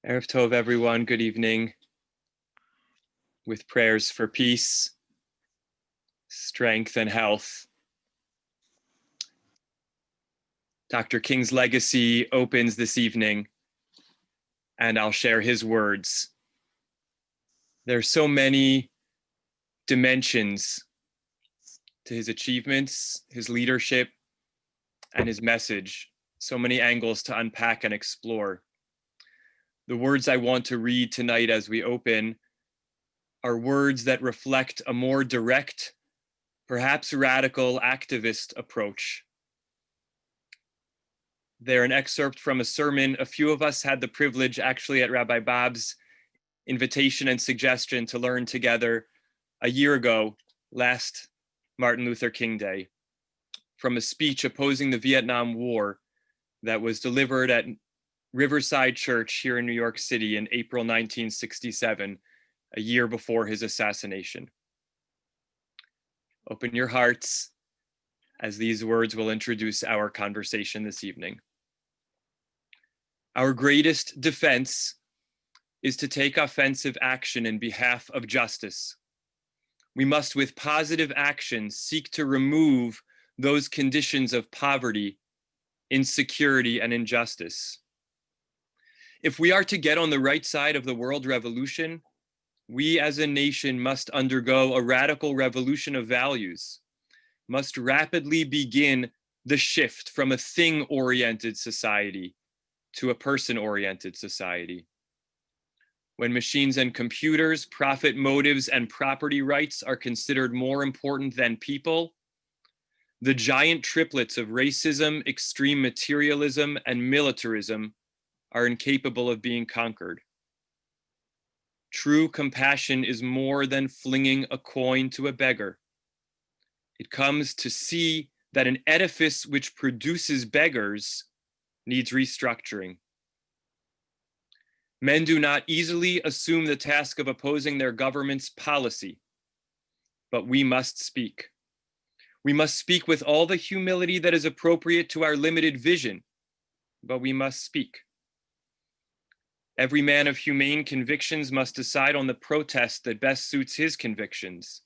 Erev Tov, everyone. Good evening. With prayers for peace, strength, and health. Dr. King's legacy opens this evening, and I'll share his words. There are so many dimensions to his achievements, his leadership, and his message. So many angles to unpack and explore. The words I want to read tonight as we open are words that reflect a more direct, perhaps radical activist approach. They're an excerpt from a sermon. A few of us had the privilege actually at Rabbi Bob's invitation and suggestion to learn together a year ago, last Martin Luther King Day, from a speech opposing the Vietnam War that was delivered at Riverside Church here in New York City in April 1967, a year before his assassination. Open your hearts as these words will introduce our conversation this evening. Our greatest defense is to take offensive action in behalf of justice. We must, with positive action, seek to remove those conditions of poverty, insecurity, and injustice. If we are to get on the right side of the world revolution, we as a nation must undergo a radical revolution of values, must rapidly begin the shift from a thing-oriented society to a person-oriented society. When machines and computers, profit motives, and property rights are considered more important than people, the giant triplets of racism, extreme materialism, and militarism are incapable of being conquered. True compassion is more than flinging a coin to a beggar. It comes to see that an edifice which produces beggars needs restructuring. Men do not easily assume the task of opposing their government's policy, but we must speak. We must speak with all the humility that is appropriate to our limited vision, but we must speak. Every man of humane convictions must decide on the protest that best suits his convictions,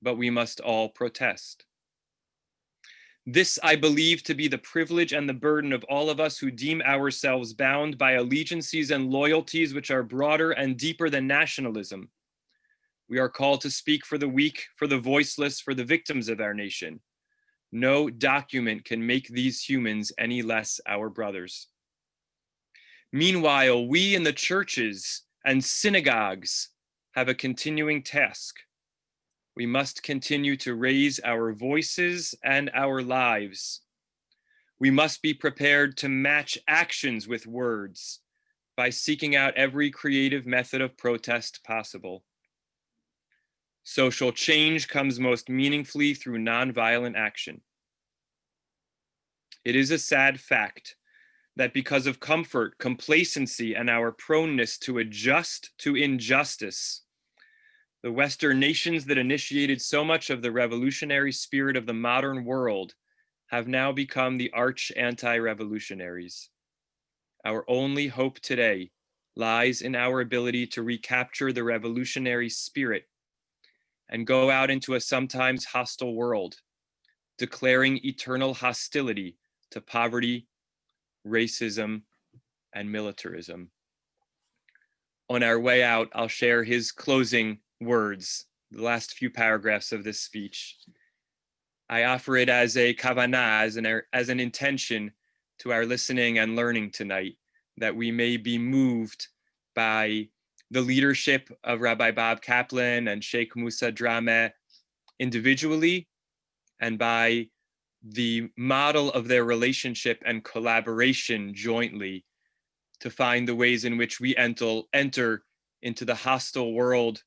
but we must all protest. This I believe to be the privilege and the burden of all of us who deem ourselves bound by allegiances and loyalties which are broader and deeper than nationalism. We are called to speak for the weak, for the voiceless, for the victims of our nation. No document can make these humans any less our brothers. Meanwhile, we in the churches and synagogues have a continuing task. We must continue to raise our voices and our lives. We must be prepared to match actions with words by seeking out every creative method of protest possible. Social change comes most meaningfully through nonviolent action. It is a sad fact that because of comfort, complacency, and our proneness to adjust to injustice, the Western nations that initiated so much of the revolutionary spirit of the modern world have now become the arch anti-revolutionaries. Our only hope today lies in our ability to recapture the revolutionary spirit and go out into a sometimes hostile world, declaring eternal hostility to poverty, racism, and militarism. On our way out, I'll share his closing words, the last few paragraphs of this speech. I offer it as a kavanah, as an intention to our listening and learning tonight, that we may be moved by the leadership of Rabbi Bob Kaplan and Sheikh Moussa Drammeh individually, and by the model of their relationship and collaboration jointly to find the ways in which we enter into the hostile world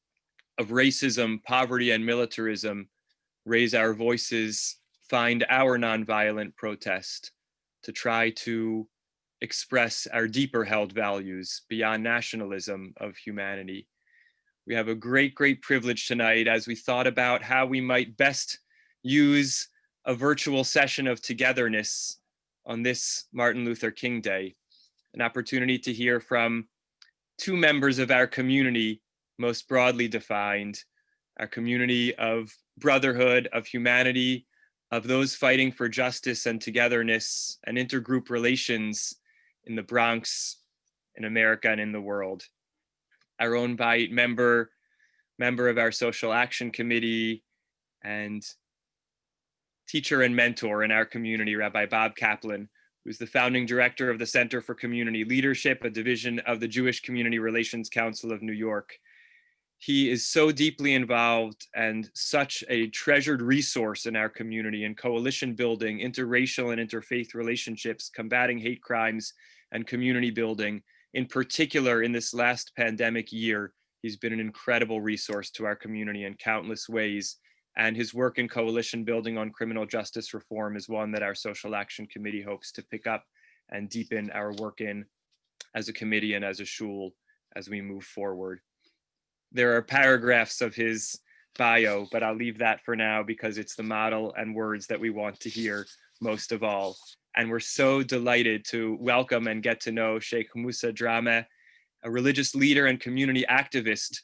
of racism, poverty, and militarism, raise our voices, find our nonviolent protest to try to express our deeper held values beyond nationalism of humanity. We have a great, great privilege tonight as we thought about how we might best use a virtual session of togetherness on this Martin Luther King Day, an opportunity to hear from two members of our community, most broadly defined, our community of brotherhood, of humanity, of those fighting for justice and togetherness and intergroup relations in the Bronx, in America, and in the world. Our own Bayit member of our social action committee, and teacher and mentor in our community, Rabbi Bob Kaplan, who's the founding director of the Center for Community Leadership, a division of the Jewish Community Relations Council of New York. He is so deeply involved and such a treasured resource in our community in coalition building, interracial and interfaith relationships, combating hate crimes, and community building. In particular, in this last pandemic year, he's been an incredible resource to our community in countless ways. And his work in coalition building on criminal justice reform is one that our Social Action Committee hopes to pick up and deepen our work in as a committee and as a shul as we move forward. There are paragraphs of his bio, but I'll leave that for now because it's the model and words that we want to hear most of all. And we're so delighted to welcome and get to know Sheikh Moussa Drammeh, a religious leader and community activist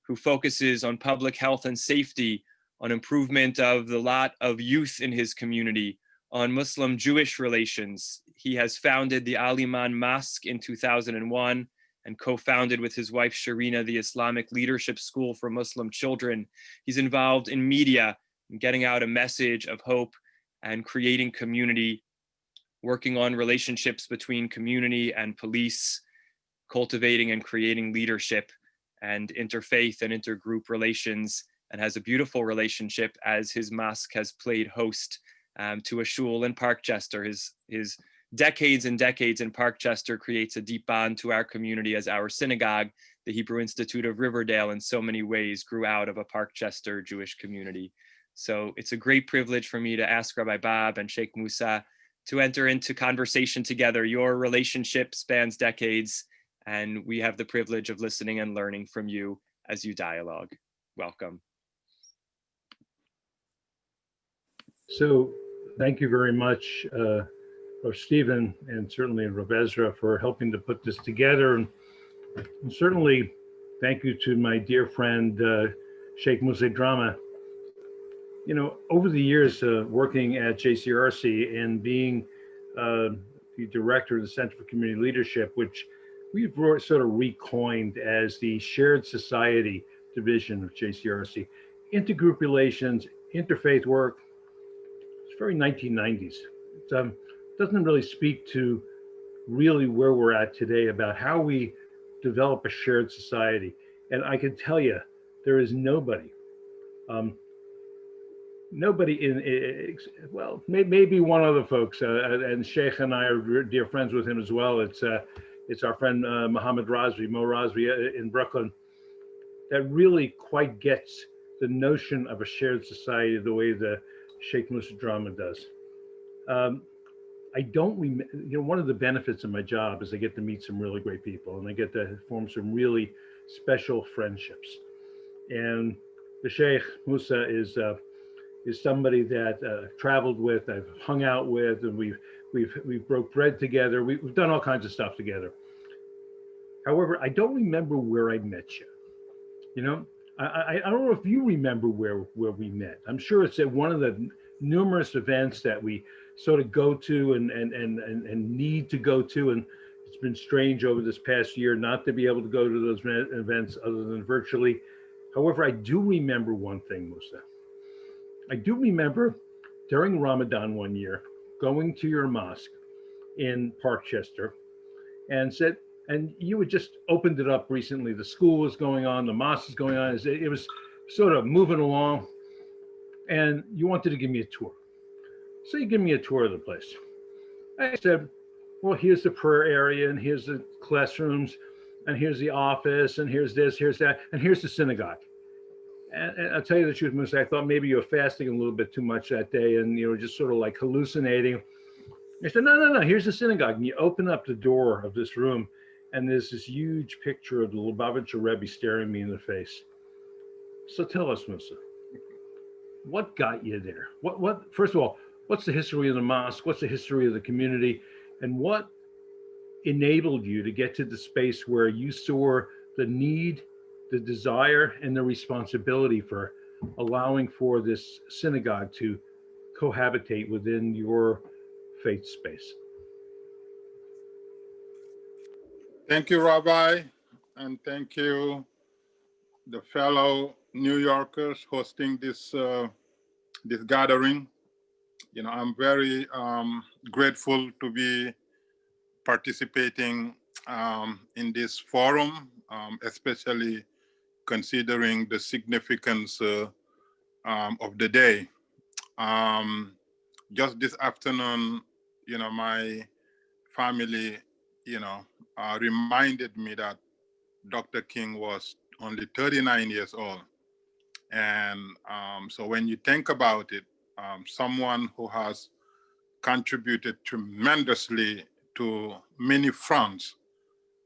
who focuses on public health and safety, on improvement of the lot of youth in his community, on Muslim-Jewish relations. He has founded the Al-Iman Mosque in 2001 and co-founded with his wife Sharina the Islamic Leadership School for Muslim Children. He's involved in media, in getting out a message of hope and creating community, working on relationships between community and police, cultivating and creating leadership and interfaith and intergroup relations, and has a beautiful relationship as his mosque has played host to a shul in Parkchester. His decades and decades in Parkchester creates a deep bond to our community, as our synagogue, the Hebrew Institute of Riverdale, in so many ways grew out of a Parkchester Jewish community. So it's a great privilege for me to ask Rabbi Bob and Sheikh Moussa to enter into conversation together. Your relationship spans decades, and we have the privilege of listening and learning from you as you dialogue. Welcome. So thank you very much, Stephen, and certainly Rav Ezra for helping to put this together. And certainly thank you to my dear friend, Sheikh Moussa Drammeh. You know, over the years working at JCRC and being the director of the Center for Community Leadership, which we've sort of recoined as the Shared Society division of JCRC, intergroup relations, interfaith work. It's very 1990s. It doesn't really speak to really where we're at today about how we develop a shared society. And I can tell you, there is nobody well, maybe one other folks, and Sheikh and I are dear friends with him as well. It's our friend Mohammed Razvi, Mo Razvi in Brooklyn, that really quite gets the notion of a shared society the way the Sheikh Moussa Drammeh does. I don't remember, you know, one of the benefits of my job is I get to meet some really great people and I get to form some really special friendships. And the Sheikh Moussa is somebody that I've traveled with, I've hung out with, and we've broke bread together. We've done all kinds of stuff together. However, I don't remember where I met you. You know, I don't know if you remember where we met. I'm sure it's at one of the numerous events that we sort of go to and need to go to. And it's been strange over this past year not to be able to go to those events other than virtually. However, I do remember one thing, Moussa. I do remember during Ramadan one year going to your mosque in Parkchester and said, and you had just opened it up recently. The school was going on, the mosque is going on. It was sort of moving along, and you wanted to give me a tour. So you give me a tour of the place. I said, well, here's the prayer area, and here's the classrooms, and here's the office, and here's this, here's that, and here's the synagogue. And I'll tell you the truth, Moussa, I thought maybe you were fasting a little bit too much that day and you were just sort of like hallucinating. I said, no, here's the synagogue. And you open up the door of this room and there's this huge picture of the Lubavitcher Rebbe staring me in the face. So tell us, Moussa, what got you there? First of all, what's the history of the mosque? What's the history of the community? And what enabled you to get to the space where you saw the need, the desire, and the responsibility for allowing for this synagogue to cohabitate within your faith space? Thank you, Rabbi, and thank you, the fellow New Yorkers hosting this this gathering. You know, I'm very grateful to be participating in this forum, especially considering the significance of the day. Just this afternoon, you know, my family, you know, reminded me that Dr. King was only 39 years old. And so when you think about it, someone who has contributed tremendously to many fronts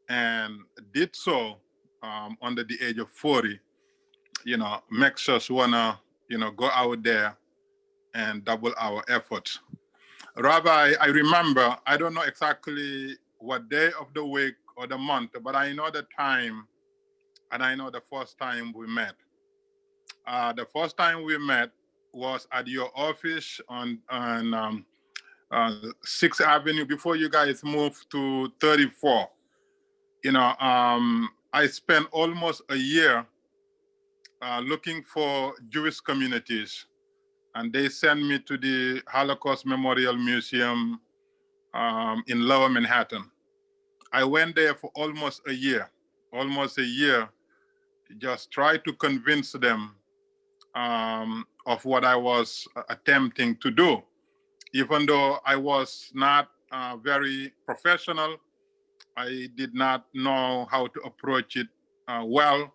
and did so under the age of 40, you know, makes us wanna, you know, go out there and double our efforts. Rabbi, I remember, I don't know exactly what day of the week or the month, but I know the time, and I know the first time we met. The first time we met was at your office on 6th Avenue before you guys moved to 34. You know, I spent almost a year looking for Jewish communities, and they sent me to the Holocaust Memorial Museum in Lower Manhattan. I went there for almost a year, just try to convince them of what I was attempting to do. Even though I was not very professional, I did not know how to approach it well.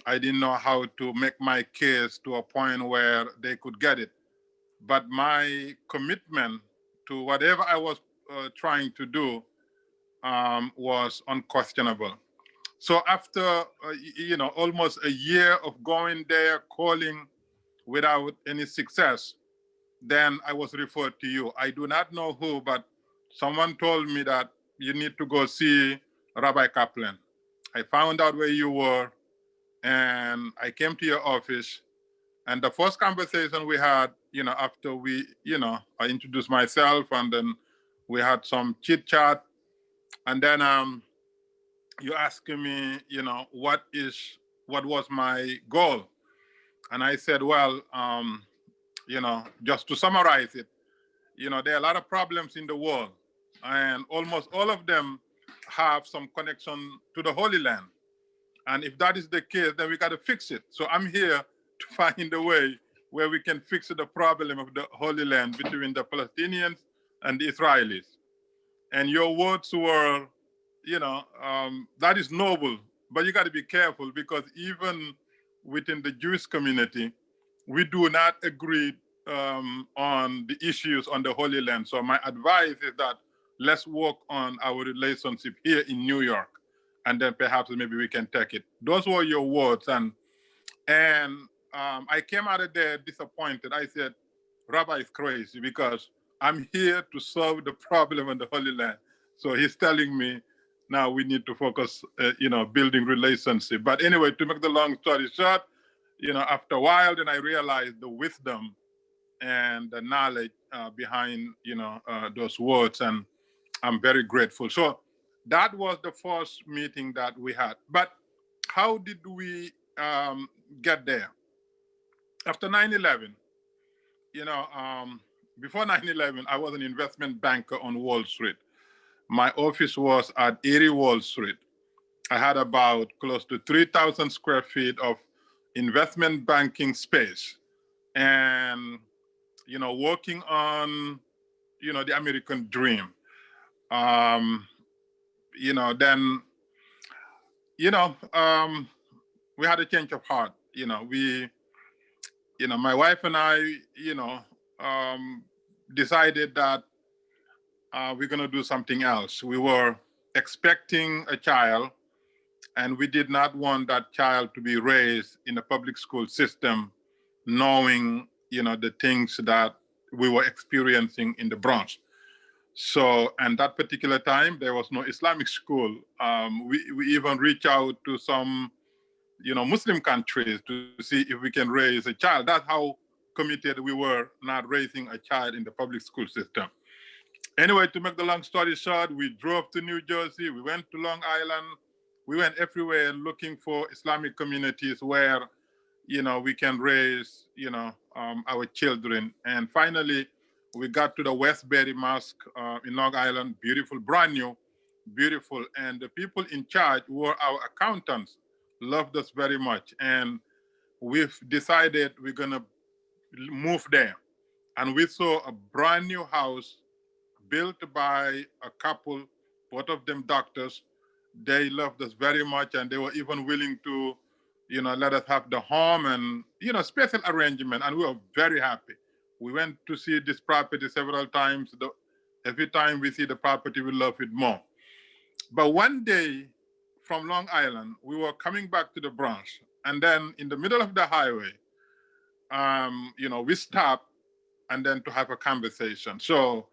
I didn't know how to make my case to a point where they could get it. But my commitment to whatever I was trying to do was unquestionable. So after, you know, almost a year of going there, calling without any success, then I was referred to you. I do not know who, but someone told me that you need to go see Rabbi Kaplan. I found out where you were, and I came to your office. And the first conversation we had, you know, after we, you know, I introduced myself, and then we had some chit chat. And then you asking me, you know, what was my goal? And I said, well, you know, just to summarize it, you know, there are a lot of problems in the world, and almost all of them have some connection to the Holy Land. And if that is the case, then we got to fix it. So I'm here to find a way where we can fix the problem of the Holy Land between the Palestinians and the Israelis. And your words were, you know, that is noble, but you got to be careful, because even within the Jewish community, we do not agree on the issues on the Holy Land. So my advice is that let's work on our relationship here in New York, and then perhaps maybe we can take it. Those were your words. And I came out of there disappointed. I said, Rabbi is crazy, because I'm here to solve the problem on the Holy Land. So he's telling me now we need to focus, you know, building relationship. But anyway, to make the long story short, you know, after a while, then I realized the wisdom and the knowledge behind, you know, those words, and I'm very grateful. So that was the first meeting that we had. But how did we get there? After 9/11, you know, before 9/11, I was an investment banker on Wall Street. My office was at 80 Wall Street. I had about close to 3,000 square feet of investment banking space, and, you know, working on, you know, the American dream. You know, then, you know, we had a change of heart. You know, you know, my wife and I, you know, decided that we're going to do something else. We were expecting a child, and we did not want that child to be raised in a public school system, knowing, you know, the things that we were experiencing in the Bronx. So, and that particular time, there was no Islamic school. We even reach out to some, Muslim countries to see if we can raise a child. That's how committed we were not raising a child in the public school system. Anyway, to make the long story short, we drove to New Jersey. We went to Long Island. We went everywhere looking for Islamic communities where, we can raise, our children. And finally, we got to the Westbury Mosque in Long Island, beautiful, brand new, beautiful. And the people in charge were our accountants, loved us very much. And we've decided we're gonna move there. And we saw a brand new house built by a couple, both of them doctors. They loved us very much, and they were even willing to, let us have the home and, special arrangement. And we were very happy. We went to see this property several times. Every time we see the property, we love it more. But one day from Long Island, we were coming back to the Bronx. And then in the middle of the highway, we stopped and then to have a conversation. So,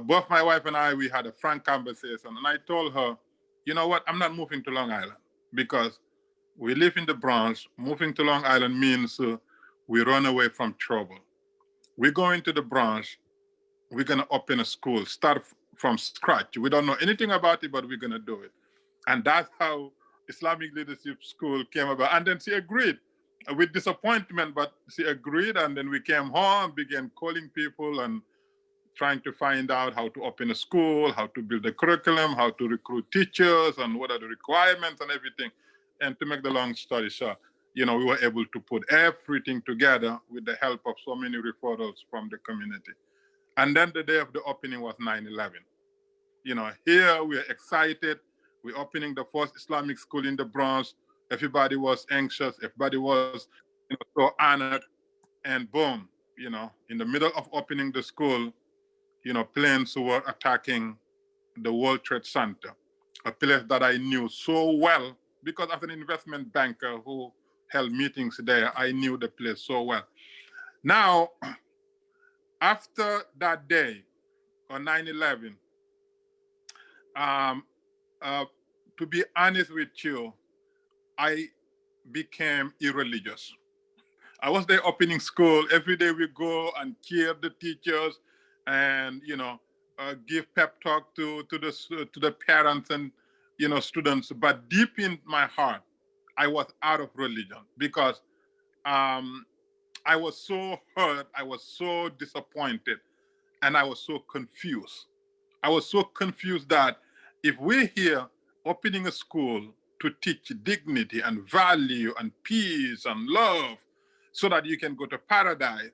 both my wife and I, we had a frank conversation. And I told her, you know what, I'm not moving to Long Island because we live in the Bronx. Moving to Long Island means we run away from trouble. We're going to the Bronx. We're going to open a school, start from scratch. We don't know anything about it, but we're going to do it. And that's how Islamic Leadership School came about. And then she agreed with disappointment, but she agreed. And then we came home, began calling people and trying to find out how to open a school, how to build a curriculum, how to recruit teachers, and what are the requirements and everything. And to make the long story short, we were able to put everything together with the help of so many referrals from the community. And then the day of the opening was 9/11. Here we're excited. We're opening the first Islamic school in the Bronx. Everybody was anxious. Everybody was so honored. And boom, in the middle of opening the school, planes were attacking the World Trade Center, a place that I knew so well because as an investment banker who held meetings there, I knew the place so well. Now, after that day on 9/11, to be honest with you, I became irreligious. I was there opening school. Every day we go and cheer the teachers and, give pep talk to the parents and, students. But deep in my heart, I was out of religion because I was so hurt. I was so disappointed and I was so confused. I was so confused that if we're here opening a school to teach dignity and value and peace and love so that you can go to paradise,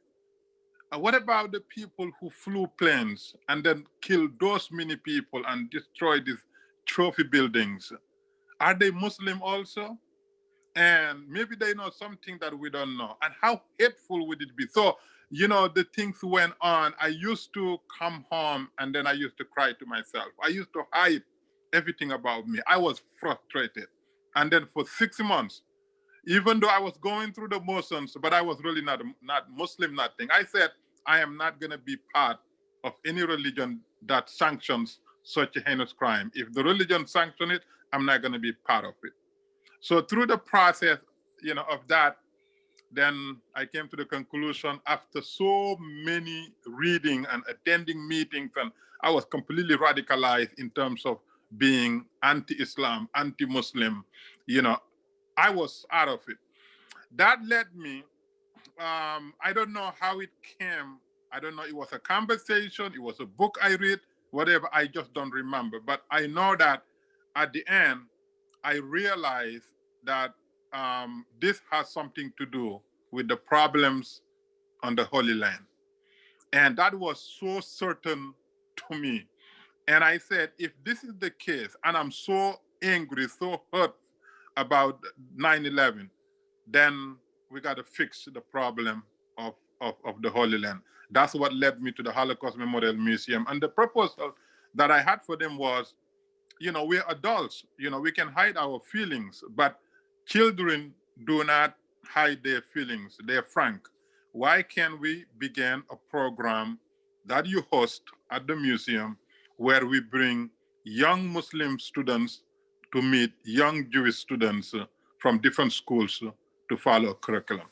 what about the people who flew planes and then killed those many people and destroyed these trophy buildings? Are they Muslim also? And maybe they know something that we don't know. And how hateful would it be? So, the things went on. I used to come home and then I used to cry to myself. I used to hide everything about me. I was frustrated. And then for 6 months, even though I was going through the motions, but I was really not Muslim, nothing. I said, I am not going to be part of any religion that sanctions such a heinous crime. If the religion sanctions it, I'm not going to be part of it. So through the process, of that, then I came to the conclusion after so many reading and attending meetings, and I was completely radicalized in terms of being anti-Islam, anti-Muslim, I was out of it. That led me, I don't know how it came. I don't know, it was a conversation, it was a book I read, whatever, I just don't remember. But I know that at the end, I realized that this has something to do with the problems on the Holy Land. And that was so certain to me. And I said, if this is the case, and I'm so angry, so hurt about 9/11, then we got to fix the problem of the Holy Land. That's what led me to the Holocaust Memorial Museum. And the proposal that I had for them was, we're adults, we can hide our feelings, but children do not hide their feelings. They're frank. Why can't we begin a program that you host at the museum, where we bring young Muslim students to meet young Jewish students from different schools to follow curriculum.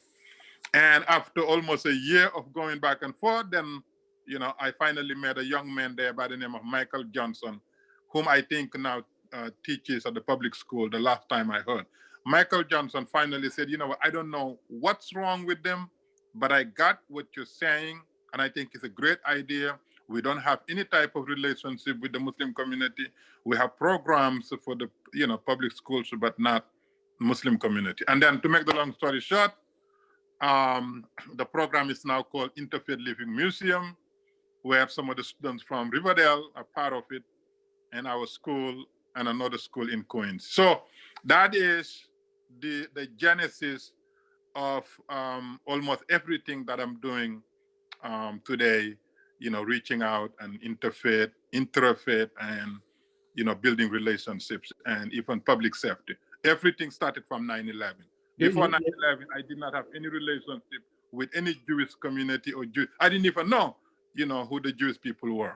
And after almost a year of going back and forth, then, I finally met a young man there by the name of Michael Johnson, whom I think now teaches at the public school, the last time I heard. Michael Johnson finally said, I don't know what's wrong with them, but I got what you're saying, and I think it's a great idea. We don't have any type of relationship with the Muslim community. We have programs for the, public schools, but not Muslim community. And then to make the long story short, the program is now called Interfaith Living Museum, where some of the students from Riverdale are part of it, and our school and another school in Queens. So that is the genesis of almost everything that I'm doing today, reaching out and interfaith, and, building relationships and even public safety. Everything started from 9/11. Before 9/11, I did not have any relationship with any Jewish community or Jew. I didn't even know, who the Jewish people were.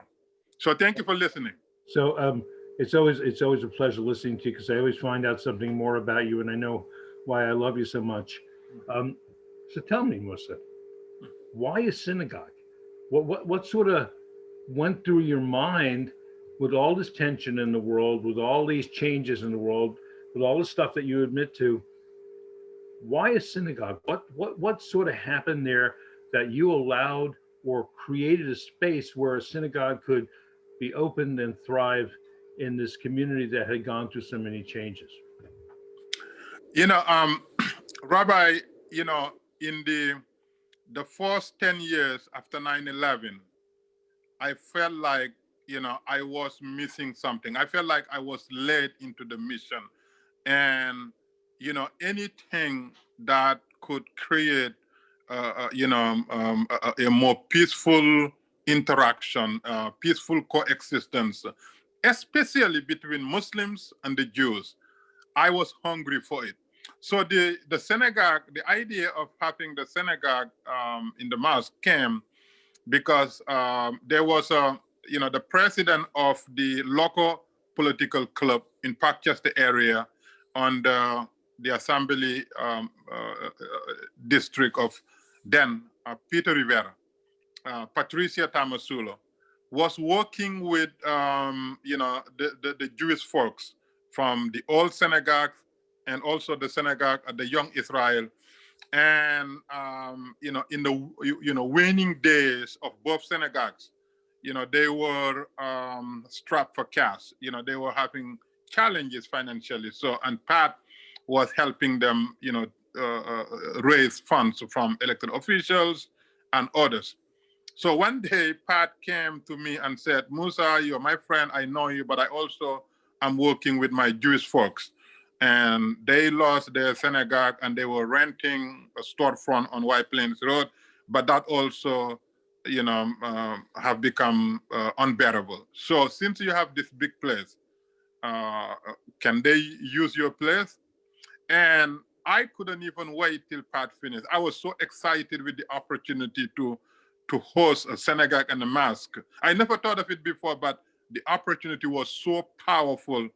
So thank you for listening. So it's always a pleasure listening to you, because I always find out something more about you, and I know why I love you so much. So tell me, Moussa, why a synagogue? What sort of went through your mind with all this tension in the world, with all these changes in the world, with all the stuff that you admit to? Why a synagogue? What sort of happened there that you allowed or created a space where a synagogue could be opened and thrive in this community that had gone through so many changes? Rabbi, in the first 10 years after 9/11, I felt like, I was missing something. I felt like I was led into the mission. And, anything that could create, a more peaceful interaction, peaceful coexistence, especially between Muslims and the Jews, I was hungry for it. So the synagogue, the idea of having the synagogue in the mosque came because there was the president of the local political club in Parkchester area on the assembly district of then, Peter Rivera, Patricia Tamasulo, was working with the Jewish folks from the old synagogue and also the synagogue at the Young Israel. And in the waning days of both synagogues, they were strapped for cash. They were having challenges financially. So, and Pat was helping them, raise funds from elected officials and others. So one day, Pat came to me and said, "Moussa, you're my friend. I know you, but I also am working with my Jewish folks. And they lost their synagogue and they were renting a storefront on White Plains Road, but that also, have become unbearable. So since you have this big place, can they use your place?" And I couldn't even wait till Pat finished. I was so excited with the opportunity to host a synagogue and a mosque. I never thought of it before, but the opportunity was so powerful.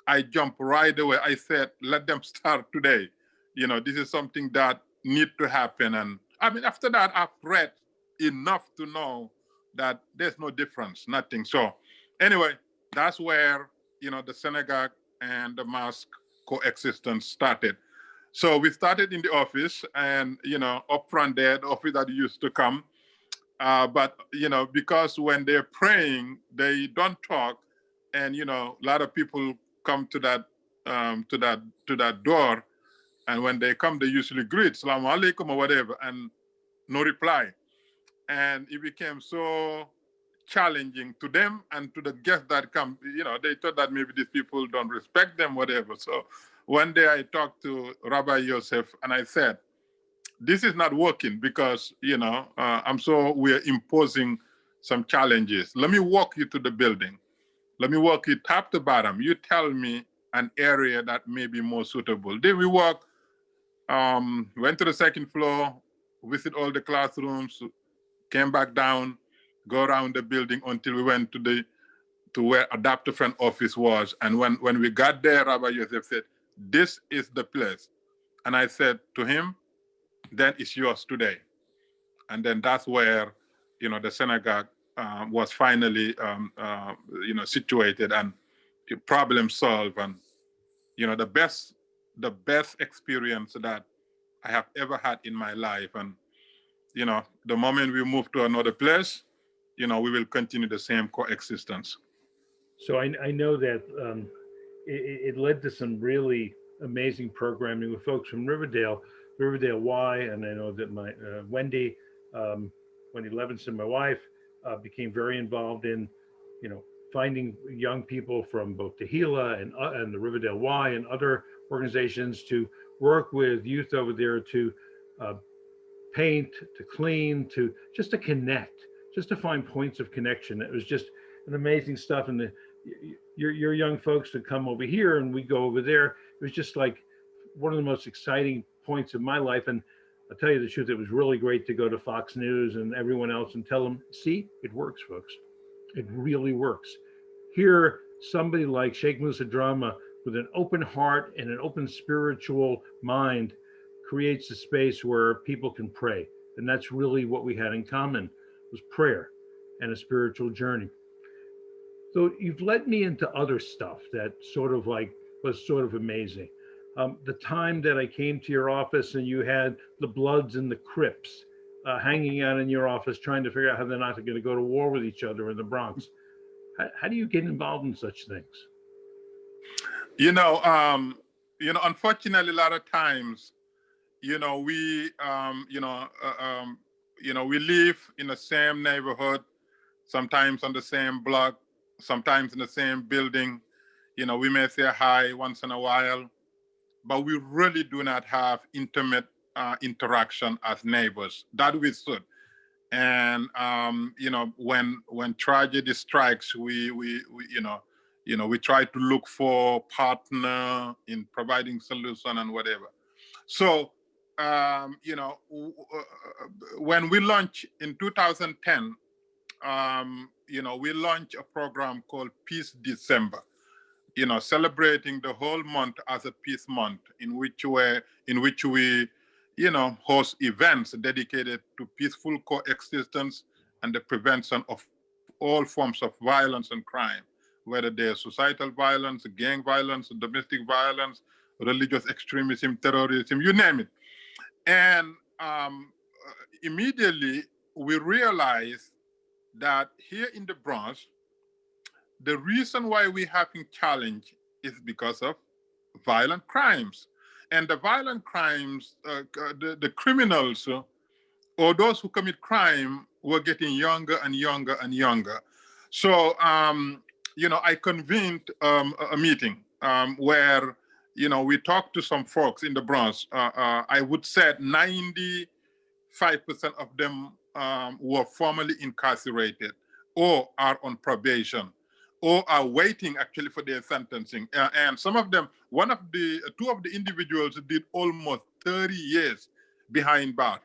I jumped right away. I said, let them start today. This is something that needs to happen. And I mean, after that, I've read enough to know that there's no difference, nothing. So anyway, that's where, the synagogue and the mosque coexistence started. So we started in the office and, up front there, the office that used to come. But, because when they're praying, they don't talk. And, a lot of people come to that door. And when they come, they usually greet, "Salaam alaikum" or whatever, and no reply. And it became so challenging to them and to the guests that come. They thought that maybe these people don't respect them, whatever. So one day I talked to Rabbi Yosef and I said, this is not working because, I'm so we're imposing some challenges. Let me walk you to the building. Let me walk you top to bottom. You tell me an area that may be more suitable. Then we walk, went to the second floor, visit all the classrooms, came back down, go around the building until we went to where Adapter Friend office was. And when we got there, Rabbi Yosef said, "This is the place." And I said to him, "Then it's yours today." And then that's where, the synagogue was finally, situated and the problem solved. And, the best experience that I have ever had in my life. And, the moment we move to another place, we will continue the same coexistence. So I know that it led to some really amazing programming with folks from Riverdale Y, and I know that my Wendy Levinson, my wife, became very involved in, finding young people from both Tehillah and the Riverdale Y and other organizations to work with youth over there to paint, to clean, just to connect, just to find points of connection. It was just an amazing stuff. And your young folks would come over here and we go over there. It was just like one of the most exciting points of my life. And I'll tell you the truth, it was really great to go to Fox News and everyone else and tell them, see, it works, folks. It really works. Here, somebody like Sheikh Moussa Drammeh with an open heart and an open spiritual mind creates a space where people can pray. And that's really what we had in common, was prayer and a spiritual journey. So you've led me into other stuff that was sort of amazing. The time that I came to your office and you had the Bloods and the Crips hanging out in your office, trying to figure out how they're not going to go to war with each other in the Bronx. How do you get involved in such things? Unfortunately, a lot of times, we live in the same neighborhood, sometimes on the same block, sometimes in the same building. We may say hi once in a while, but we really do not have intimate interaction as neighbors. That we should. And when tragedy strikes, we try to look for partner in providing solution and whatever. So when we launched in 2010, we launched a program called Peace December, celebrating the whole month as a peace month, in which we host events dedicated to peaceful coexistence and the prevention of all forms of violence and crime, whether they're societal violence, gang violence, domestic violence, religious extremism, terrorism, you name it. And immediately we realized that here in the Bronx, the reason why we're having challenge is because of violent crimes. And the violent crimes, the criminals or those who commit crime were getting younger and younger and younger. So, I convened a meeting where, we talked to some folks in the Bronx. I would say 95% of them were formerly incarcerated or are on probation or are waiting actually for their sentencing. And some of them, two of the individuals did almost 30 years behind bars.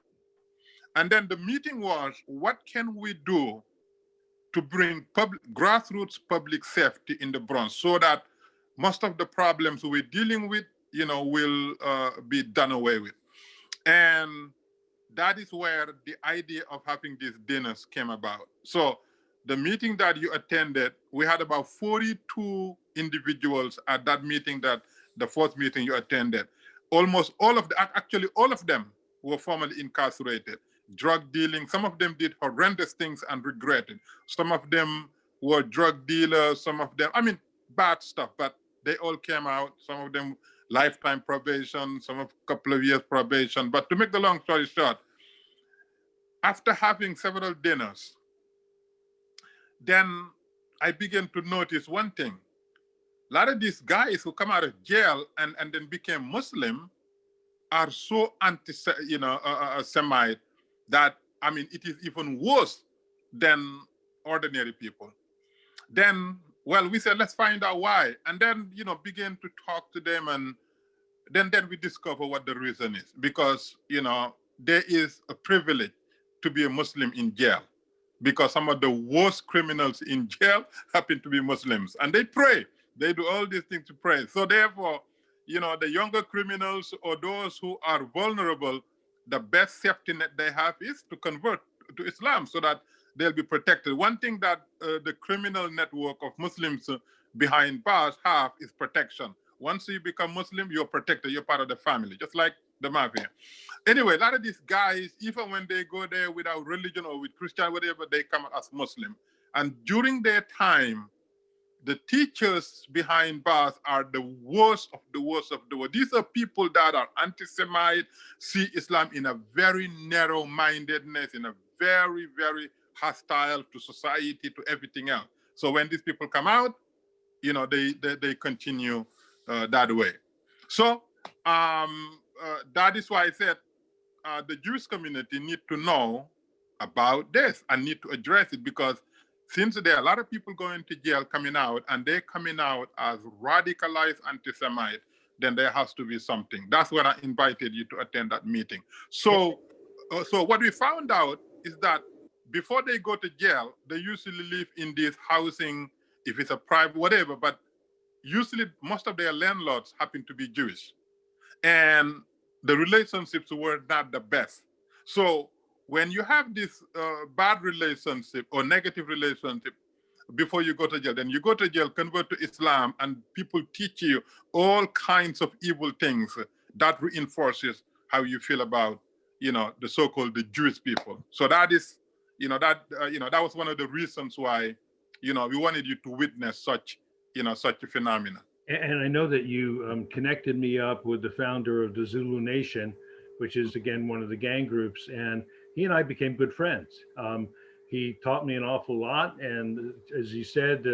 And then the meeting was, what can we do to bring grassroots public safety in the Bronx so that most of the problems we're dealing with, will be done away with. And that is where the idea of having these dinners came about. So the meeting that you attended, we had about 42 individuals at that meeting, that the fourth meeting you attended. Almost all of them were formerly incarcerated. Drug dealing, some of them did horrendous things and regretted. Some of them were drug dealers, some of them, bad stuff, but they all came out. Some of them lifetime probation, some of a couple of years probation. But to make the long story short, after having several dinners, then I began to notice one thing. A lot of these guys who come out of jail and then became Muslim are so anti-Semite that, it is even worse than ordinary people. Then, we said, let's find out why. And then, begin to talk to them. And then we discover what the reason is. Because, there is a privilege to be a Muslim in jail. because some of the worst criminals in jail happen to be Muslims, and they pray. They do all these things to pray. So therefore, you know, the younger criminals or those who are vulnerable, the best safety net they have is to convert to Islam so that they'll be protected. One thing that the criminal network of Muslims behind bars have is protection. Once you become Muslim, you're protected. You're part of the family, just like the mafia. Anyway, a lot of these guys, even when they go there without religion or with Christian, whatever, they come as Muslim. And during their time, the teachers behind bars are the worst of the worst of the worst. These are people that are anti-Semite, see Islam in a very narrow-mindedness, in a very, very hostile to society, to everything else. So when these people come out, you know, they continue that way. So that is why I said the Jewish community need to know about this and need to address it, because since there are a lot of people going to jail coming out, and they're coming out as radicalized anti-Semite, then there has to be something. That's when I invited you to attend that meeting. So, so what we found out is that before they go to jail, they usually live in this housing, if it's a private, whatever, but usually most of their landlords happen to be Jewish. And the relationships were not the best. So when you have this bad relationship or negative relationship before you go to jail, then you go to jail, convert to Islam, and people teach you all kinds of evil things that reinforces how you feel about, you know, the so-called the Jewish people. So that is, you know, that was one of the reasons why, you know, we wanted you to witness such, you know, such a phenomenon. And I know that you connected me up with the founder of the Zulu Nation, which is, again, one of the gang groups. And he and I became good friends. He taught me an awful lot. And as he said,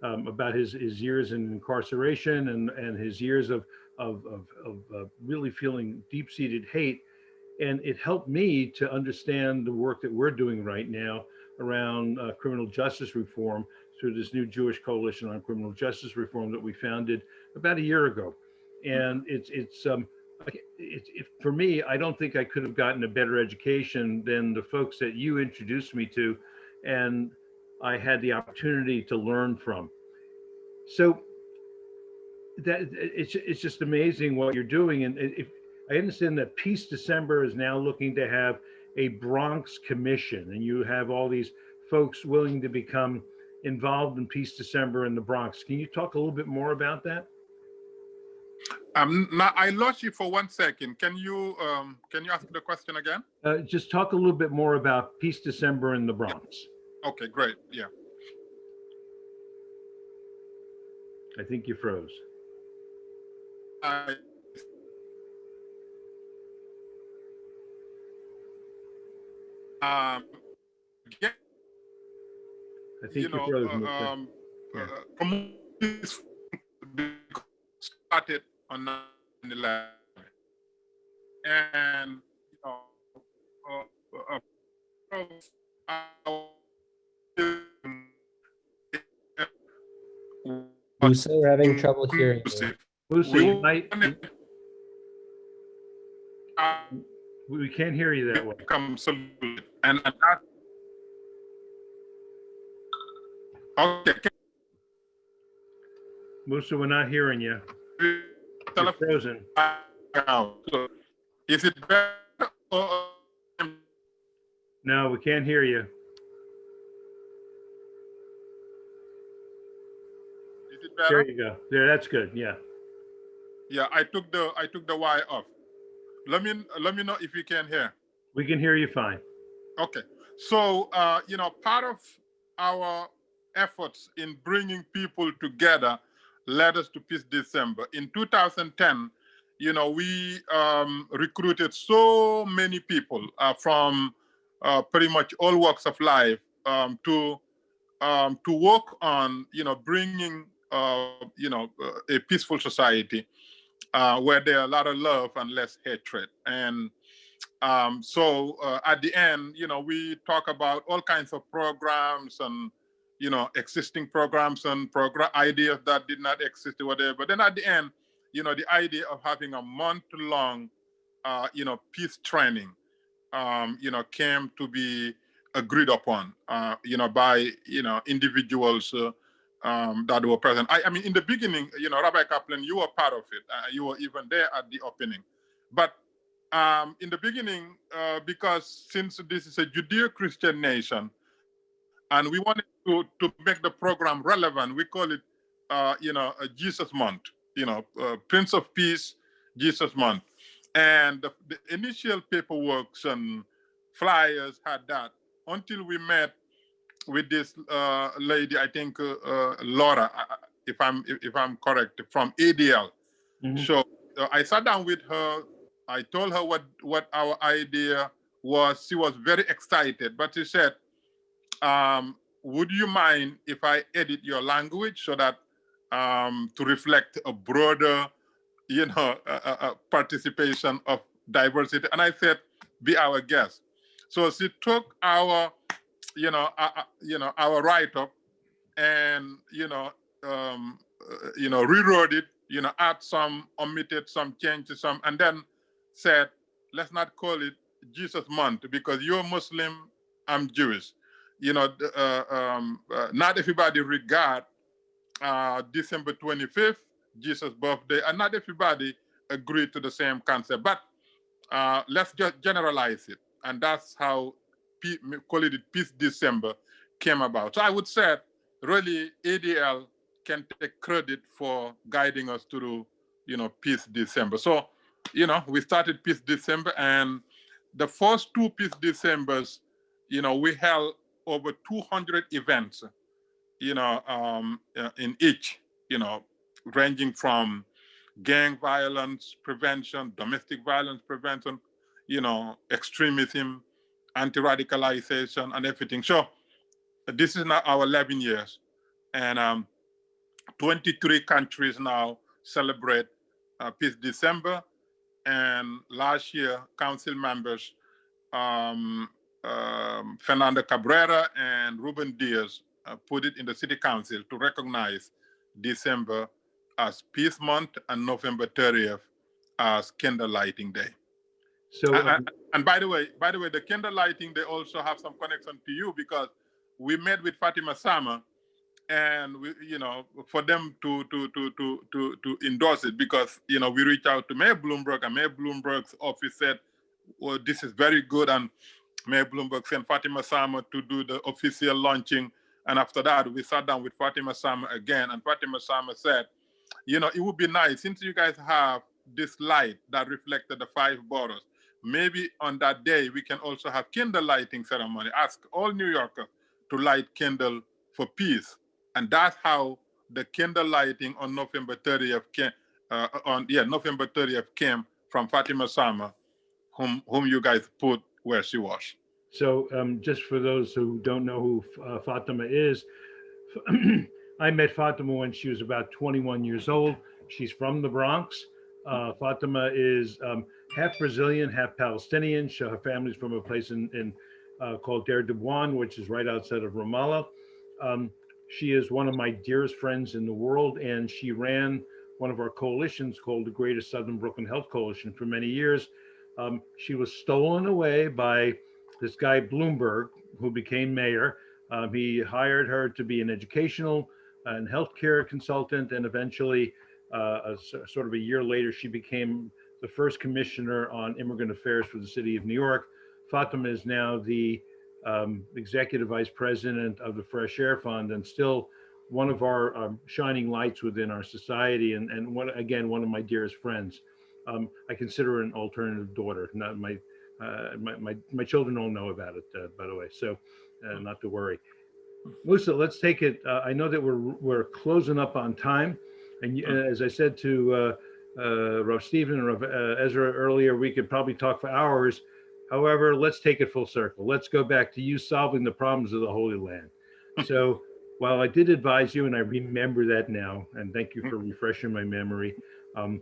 about his years in incarceration and his years of really feeling deep-seated hate. And it helped me to understand the work that we're doing right now around criminal justice reform through this new Jewish Coalition on Criminal Justice Reform that we founded about a year ago. And it's for me, I don't think I could have gotten a better education than the folks that you introduced me to, and I had the opportunity to learn from. So that it's just amazing what you're doing. And if I understand that Peace December is now looking to have a Bronx commission, and you have all these folks willing to become involved in Peace December in the Bronx. Can you talk a little bit more about that? Now I lost you for 1 second. Can you ask the question again? Just talk a little bit more about Peace December in the Bronx. Okay, great. Yeah. I think you froze. Yeah, I think you froze. Communities started on 9/11, and Moussa, we're having trouble hearing you. Moussa, we can't hear you that well. And that, okay. Moussa, we're not hearing you. You're frozen. So is it better or? No, we can't hear you. Is it better? There you go. There, that's good. Yeah. Yeah, I took the wire off. Let me know if you can hear. We can hear you fine. Okay. So you know, part of our efforts in bringing people together led us to Peace December. In 2010, you know, we recruited so many people from pretty much all walks of life to work on, you know, bringing, you know, a peaceful society where there are a lot of love and less hatred. And so at the end, you know, we talk about all kinds of programs and, you know, existing programs and ideas that did not exist or whatever. But then at the end, you know, the idea of having a month-long, you know, peace training, you know, came to be agreed upon, by, individuals that were present. I mean, in the beginning, Rabbi Kaplan, you were part of it. You were even there at the opening. But in the beginning, because since this is a Judeo-Christian nation, and we wanted to make the program relevant, we call it, a Jesus Month, Prince of Peace, Jesus Month. And the initial paperwork and flyers had that until we met with this lady, I think Laura, if I'm correct, from ADL. Mm-hmm. So I sat down with her. I told her what our idea was. She was very excited, but she said, would you mind if I edit your language so that to reflect a broader, participation of diversity? And I said, be our guest. So she took our, our write-up and, rewrote it, add some, omitted some, changed some, and then said, let's not call it Jesus Month because you're Muslim, I'm Jewish. Not everybody regard December 25th, Jesus' birthday, and not everybody agree to the same concept. But let's just generalize it, and that's how call it Peace December came about. So I would say, really, ADL can take credit for guiding us through, Peace December. So, we started Peace December, and the first two Peace Decembers, we held over 200 events, in each, ranging from gang violence prevention, domestic violence prevention, extremism, anti-radicalization, and everything. So this is now our 11 years, and 23 countries now celebrate Peace December. And last year, council members Fernando Cabrera and Ruben Diaz put it in the city council to recognize December as Peace Month and November 30th as Candle Lighting Day. So, and by the way, the candle lighting, they also have some connection to you because we met with Fatima Sama, and we, for them to endorse it because we reached out to Mayor Bloomberg, and Mayor Bloomberg's office said, well, this is very good, and Mayor Bloomberg sent Fatima Sama to do the official launching. And after that, we sat down with Fatima Sama again, and Fatima Sama said, it would be nice, since you guys have this light that reflected the 5 boroughs, maybe on that day we can also have candle lighting ceremony. Ask all New Yorkers to light candle for peace. And that's how the candle lighting on November 30th came, November 30th came from Fatima Sama, whom you guys put where she was. So just for those who don't know who Fatima is, I met Fatima when she was about 21 years old. She's from the Bronx. Fatima is half Brazilian, half Palestinian. So her family's from a place in called Der Dubuan, which is right outside of Ramallah. She is one of my dearest friends in the world, and she ran one of our coalitions called the Greater Southern Brooklyn Health Coalition for many years. She was stolen away by this guy Bloomberg, who became mayor. He hired her to be an educational and healthcare consultant, and eventually, sort of a year later, she became the first commissioner on immigrant affairs for the city of New York. Fatima is now the executive vice president of the Fresh Air Fund, and still one of our shining lights within our society, and one of my dearest friends. I consider her an alternative daughter. Not my children don't know about it, by the way, so not to worry. Moussa, let's take it. I know that we're closing up on time, and as I said to Rav Stephen and Rav Ezra earlier, we could probably talk for hours. However, let's take it full circle. Let's go back to you solving the problems of the Holy Land. So while I did advise you, and I remember that now, and thank you for refreshing my memory. Many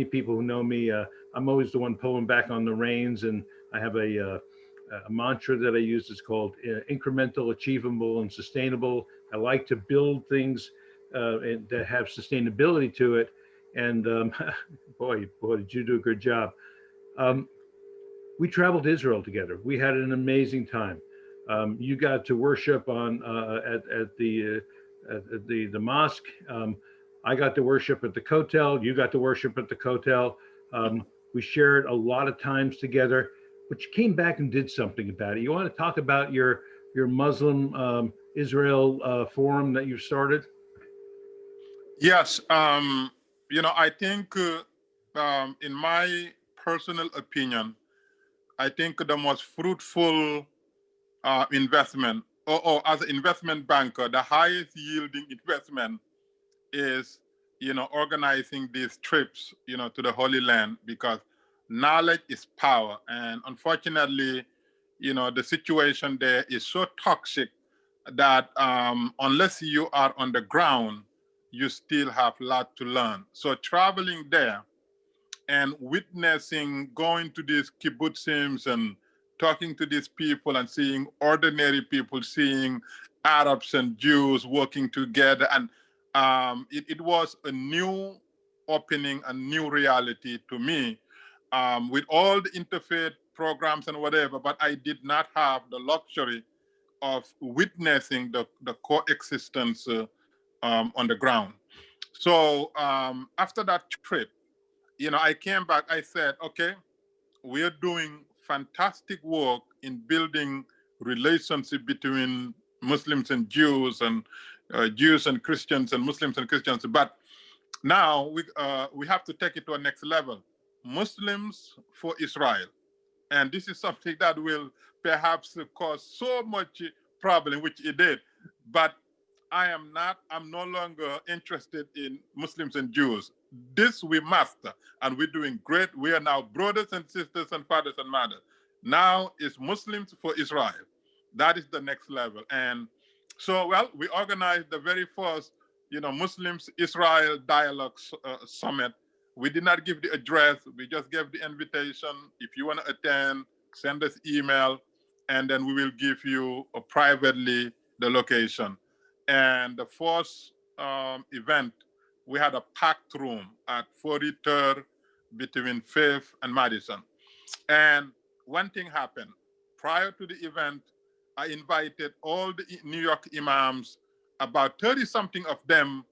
people who know me, I'm always the one pulling back on the reins, and I have a mantra that I use. It's called incremental, achievable, and sustainable. I like to build things that have sustainability to it. And boy, did you do a good job. we traveled to Israel together. We had an amazing time. You got to worship on at the mosque. I got to worship at the Kotel. You got to worship at the Kotel. We shared a lot of times together, but you came back and did something about it. You want to talk about your Muslim Israel forum that you started? Yes. I think in my personal opinion, I think the most fruitful investment, or as an investment banker, the highest yielding investment is, organizing these trips, to the Holy Land, because knowledge is power. And unfortunately, the situation there is so toxic that unless you are on the ground, you still have a lot to learn. So traveling there and witnessing, going to these kibbutzim and talking to these people and seeing ordinary people, seeing Arabs and Jews working together. And it was a new opening, a new reality to me, with all the interfaith programs and whatever, but I did not have the luxury of witnessing the coexistence on the ground. So after that trip, I came back, I said, okay, we're doing fantastic work in building relationship between Muslims and Jews and Jews and Christians and Muslims and Christians. But now we have to take it to a next level. Muslims for Israel. And this is something that will perhaps cause so much problem, which it did. But I'm no longer interested in Muslims and Jews. This we master, and we're doing great. We are now brothers and sisters and fathers and mothers. Now it's Muslims for Israel. That is the next level. And so, well, we organized the very first, Muslims Israel Dialogue Summit. We did not give the address. We just gave the invitation. If you want to attend, send us email, and then we will give you privately the location. And the first event, we had a packed room at 43rd between 5th and Madison. And one thing happened. Prior to the event, I invited all the New York imams, about 30-something of them,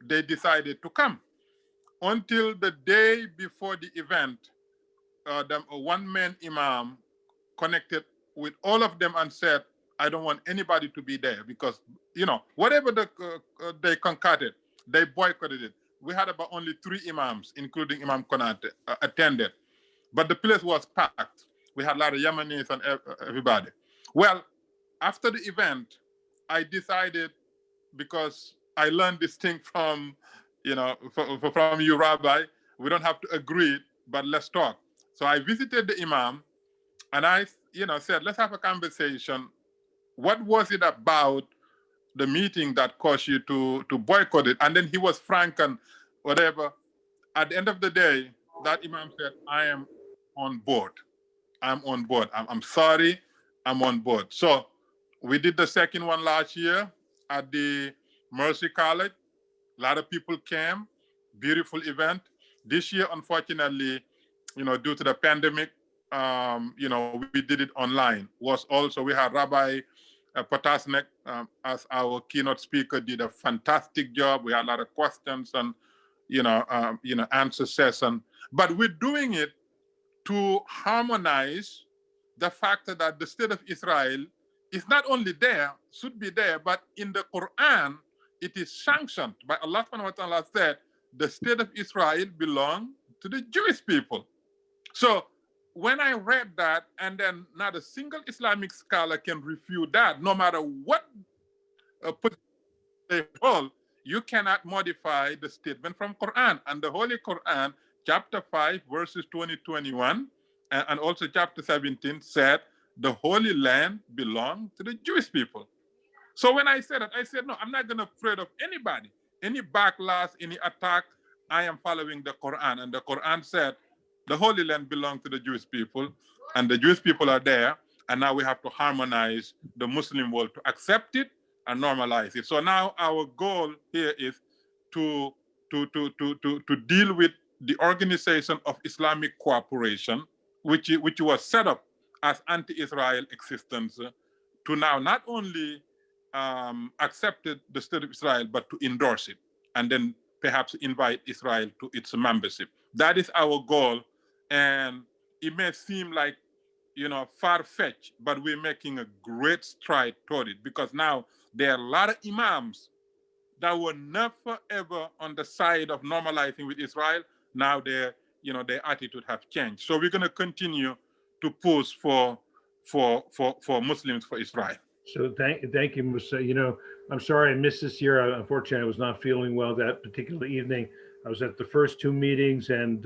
they decided to come. Until the day before the event, the one-man imam connected with all of them and said, I don't want anybody to be there because, whatever they concocted, they boycotted it. We had about only 3 imams, including Imam Konate, attended. But the place was packed. We had a lot of Yemenis and everybody. Well, after the event, I decided, because I learned this thing from, from you, Rabbi, we don't have to agree, but let's talk. So I visited the imam and I, said, let's have a conversation. What was it about the meeting that caused you to boycott it? And then he was frank and whatever. At the end of the day, that imam said, I am on board. I'm on board. I'm sorry, I'm on board. So we did the second one last year at the Mercy College. A lot of people came, beautiful event. This year, unfortunately, due to the pandemic, we did it online. We had Rabbi Potasnik as our keynote speaker, did a fantastic job. We had a lot of questions and, answer session. But we're doing it to harmonize the fact that the state of Israel is not only there, should be there, but in the Quran, it is sanctioned by Allah subhanahu wa ta'ala said, the state of Israel belongs to the Jewish people. So when I read that, and then not a single Islamic scholar can refute that, no matter what they hold, you cannot modify the statement from Quran. And the Holy Quran, chapter 5, verses 20-21, and also chapter 17 said, the Holy Land belongs to the Jewish people. So when I said that, I said, no, I'm not going to afraid of anybody. Any backlash, any attack, I am following the Quran. And the Quran said, the Holy Land belongs to the Jewish people, and the Jewish people are there. And now we have to harmonize the Muslim world to accept it and normalize it. So now our goal here is to deal with the Organization of Islamic Cooperation, which was set up as anti-Israel existence, to now not only accept the state of Israel, but to endorse it, and then perhaps invite Israel to its membership. That is our goal. And it may seem like, far-fetched, but we're making a great stride toward it, because now there are a lot of imams that were never ever on the side of normalizing with Israel. Now their attitude have changed. So we're going to continue to push for Muslims for Israel. So thank you, Moussa. I'm sorry I missed this year. Unfortunately, I was not feeling well that particular evening. I was at the first two meetings, and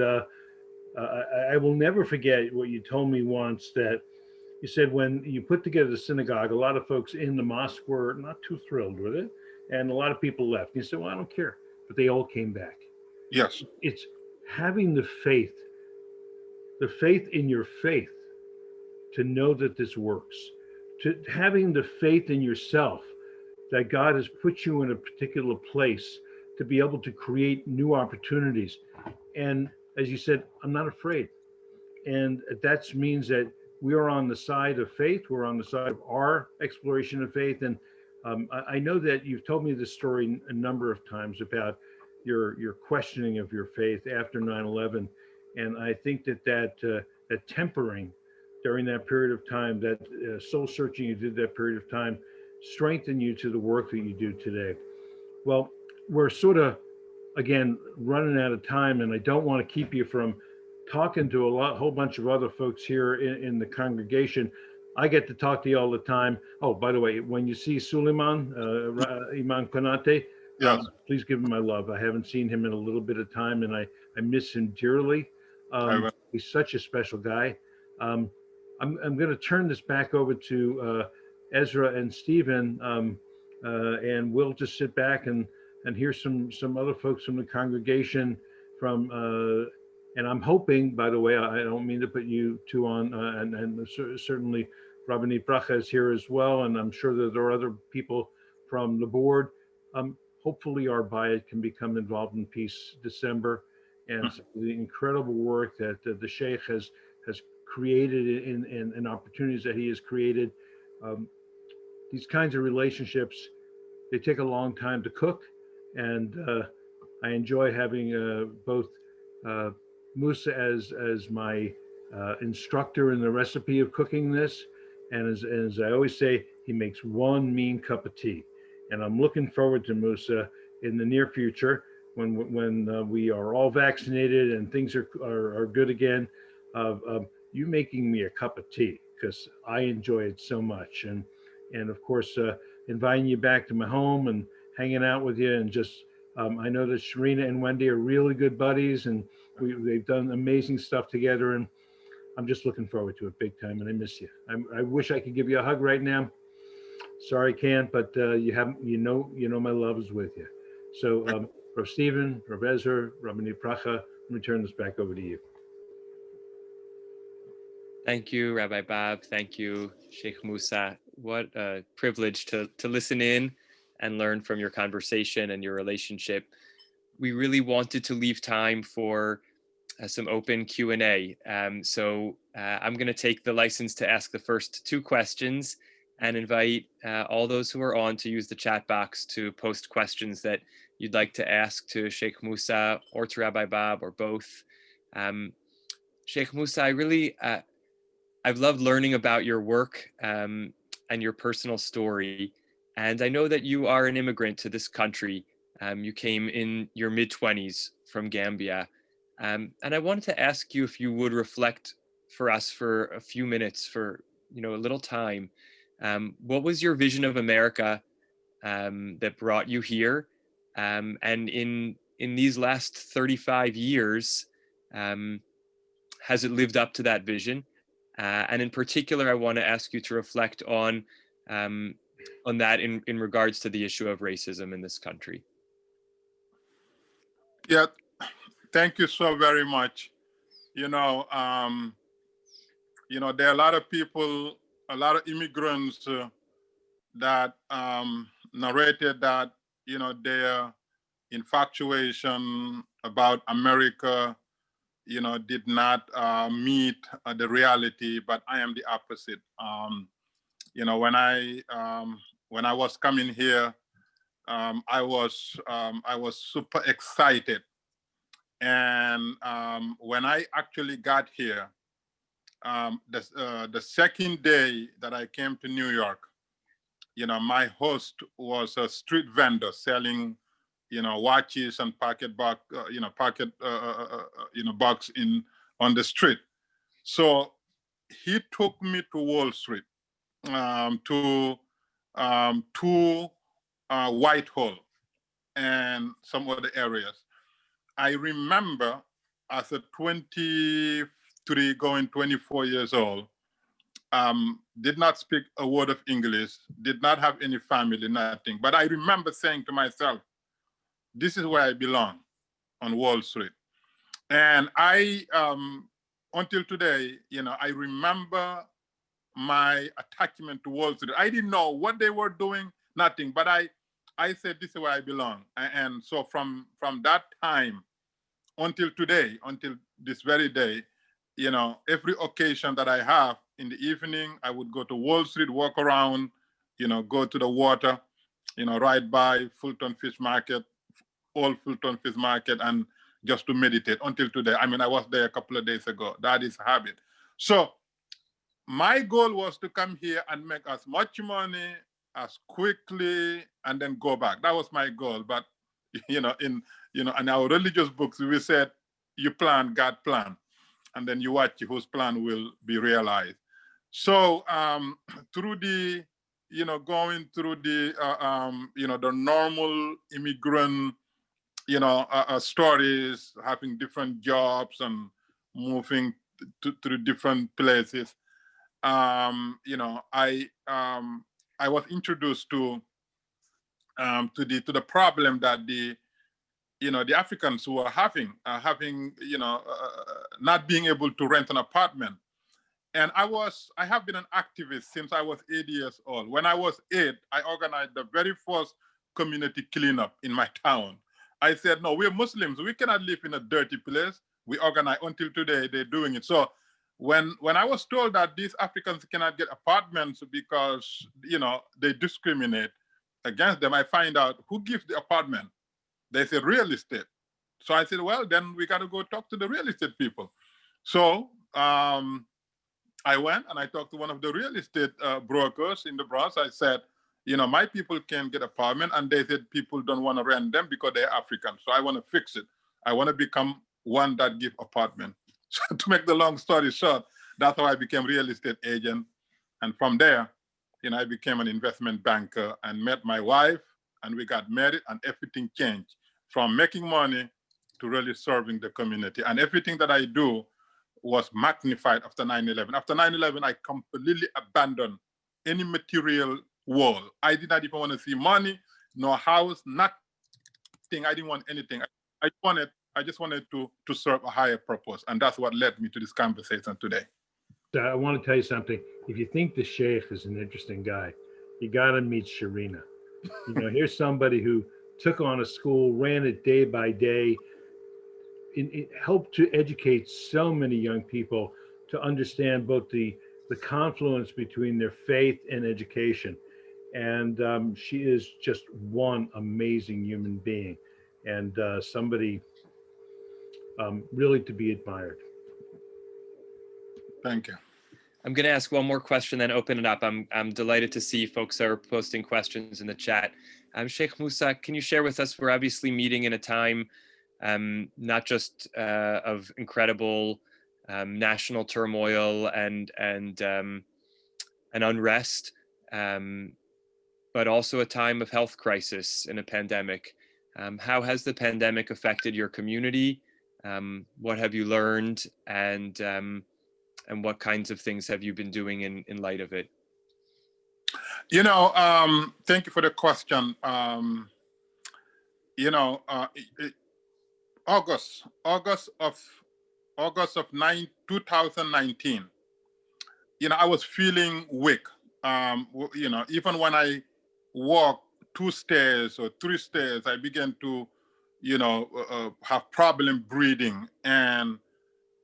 I will never forget what you told me once, that you said when you put together the synagogue, a lot of folks in the mosque were not too thrilled with it, and a lot of people left. And you said, well, I don't care, but they all came back. Yes. It's having the faith in your faith to know that this works, to having the faith in yourself that God has put you in a particular place to be able to create new opportunities. And as you said, I'm not afraid. And that means that we are on the side of faith. We're on the side of our exploration of faith. And I know that you've told me this story a number of times about your questioning of your faith after 9/11. And I think that tempering during that period of time, that soul searching you did that period of time, strengthened you to the work that you do today. Well, we're sort of, again, running out of time, and I don't want to keep you from talking to a whole bunch of other folks here in the congregation. I get to talk to you all the time. Oh, by the way, when you see Suleiman, Imam Konate, yes. Please give him my love. I haven't seen him in a little bit of time, and I miss him dearly. He's such a special guy. I'm going to turn this back over to Ezra and Stephen, and we'll just sit back and hear some other folks from the congregation from, and I'm hoping, by the way, I don't mean to put you two on, and certainly Rabbi Bracha is here as well, and I'm sure that there are other people from the board. Hopefully our Bayit can become involved in Peace December, and the incredible work that the Sheikh has created in opportunities that he has created. These kinds of relationships, they take a long time to cook, and I enjoy having both Moussa as my instructor in the recipe of cooking this, and as I always say, he makes one mean cup of tea. And I'm looking forward to Moussa in the near future, when we are all vaccinated and things are good again, you making me a cup of tea, because I enjoy it so much. And of course, inviting you back to my home and hanging out with you, and just, I know that Sharina and Wendy are really good buddies, and they've done amazing stuff together, and I'm just looking forward to it big time, and I miss you. I wish I could give you a hug right now. Sorry I can't, but you know my love is with you. So Rav Stephen, Rav Ezra, Rabbi Bracha, let me turn this back over to you. Thank you, Rabbi Bob. Thank you, Sheikh Moussa. What a privilege to listen in and learn from your conversation and your relationship. We really wanted to leave time for some open Q&A. So I'm going to take the license to ask the first two questions and invite all those who are on to use the chat box to post questions that you'd like to ask to Sheikh Moussa or to Rabbi Bob or both. Sheikh Moussa, I've loved learning about your work and your personal story. And I know that you are an immigrant to this country. You came in your mid-20s from Gambia. And I wanted to ask you if you would reflect for us for a few minutes, for a little time. What was your vision of America that brought you here? And in these last 35 years, has it lived up to that vision? And in particular, I want to ask you to reflect on that in regards to the issue of racism in this country. Yeah, thank you so very much. There are a lot of people, a lot of immigrants that narrated that, their infatuation about America did not meet the reality, but I am the opposite. When I was coming here, I was super excited. And when I actually got here, the second day that I came to New York, my host was a street vendor selling, watches and pocket box, box on the street. So he took me to Wall Street, to Whitehall and some other areas. I remember as a 23 going 24 years old, did not speak a word of English, did not have any family, nothing. But I remember saying to myself, this is where I belong, on Wall Street. And I, until today, I remember my attachment to Wall Street. I didn't know what they were doing, nothing, but I said, this is where I belong. And so from that time until today, until this very day, every occasion that I have in the evening, I would go to Wall Street, walk around, go to the water, ride by Fulton Fish Market, Old Fulton Fish Market, and just to meditate until today. I mean, I was there a couple of days ago. That is a habit. So my goal was to come here and make as much money as quickly and then go back. That was my goal. But, in our religious books, we said, you plan, God plan. And then you watch whose plan will be realized. So through the, going through the, the normal immigrant, stories, having different jobs and moving to different places, I was introduced to the problem that the Africans who are having, not being able to rent an apartment. And I have been an activist since I was 8 years old. When I was 8, I organized the very first community cleanup in my town. I said, no, we're Muslims. We cannot live in a dirty place. We organize. Until today, they're doing it. So when I was told that these Africans cannot get apartments because, they discriminate against them, I find out who gives the apartment. They said real estate. So I said, well, then we got to go talk to the real estate people. So I went and I talked to one of the real estate brokers in the Bronx. I said, my people can get apartment, and they said people don't want to rent them because they're African. So I want to fix it. I want to become one that give apartment. So to make the long story short, that's how I became real estate agent. And from there, I became an investment banker and met my wife, and we got married, and everything changed from making money to really serving the community. And everything that I do was magnified after 9/11. After 9/11, I completely abandoned any material world. I did not even want to see money, no house, nothing. I didn't want anything. I just wanted to serve a higher purpose. And that's what led me to this conversation today. I want to tell you something. If you think the Sheikh is an interesting guy, you got to meet Sharina. Here's somebody who took on a school, ran it day by day. It helped to educate so many young people to understand both the confluence between their faith and education. And she is just one amazing human being, and somebody really to be admired. Thank you. I'm going to ask one more question, then open it up. I'm delighted to see folks are posting questions in the chat. Sheikh Moussa, can you share with us, we're obviously meeting in a time not just of incredible national turmoil and unrest, but also a time of health crisis in a pandemic. How has the pandemic affected your community? What have you learned, and what kinds of things have you been doing in light of it? Thank you for the question. August of 2019, I was feeling weak. Even when I walk 2 stairs or 3 stairs, I began to, have problem breathing. And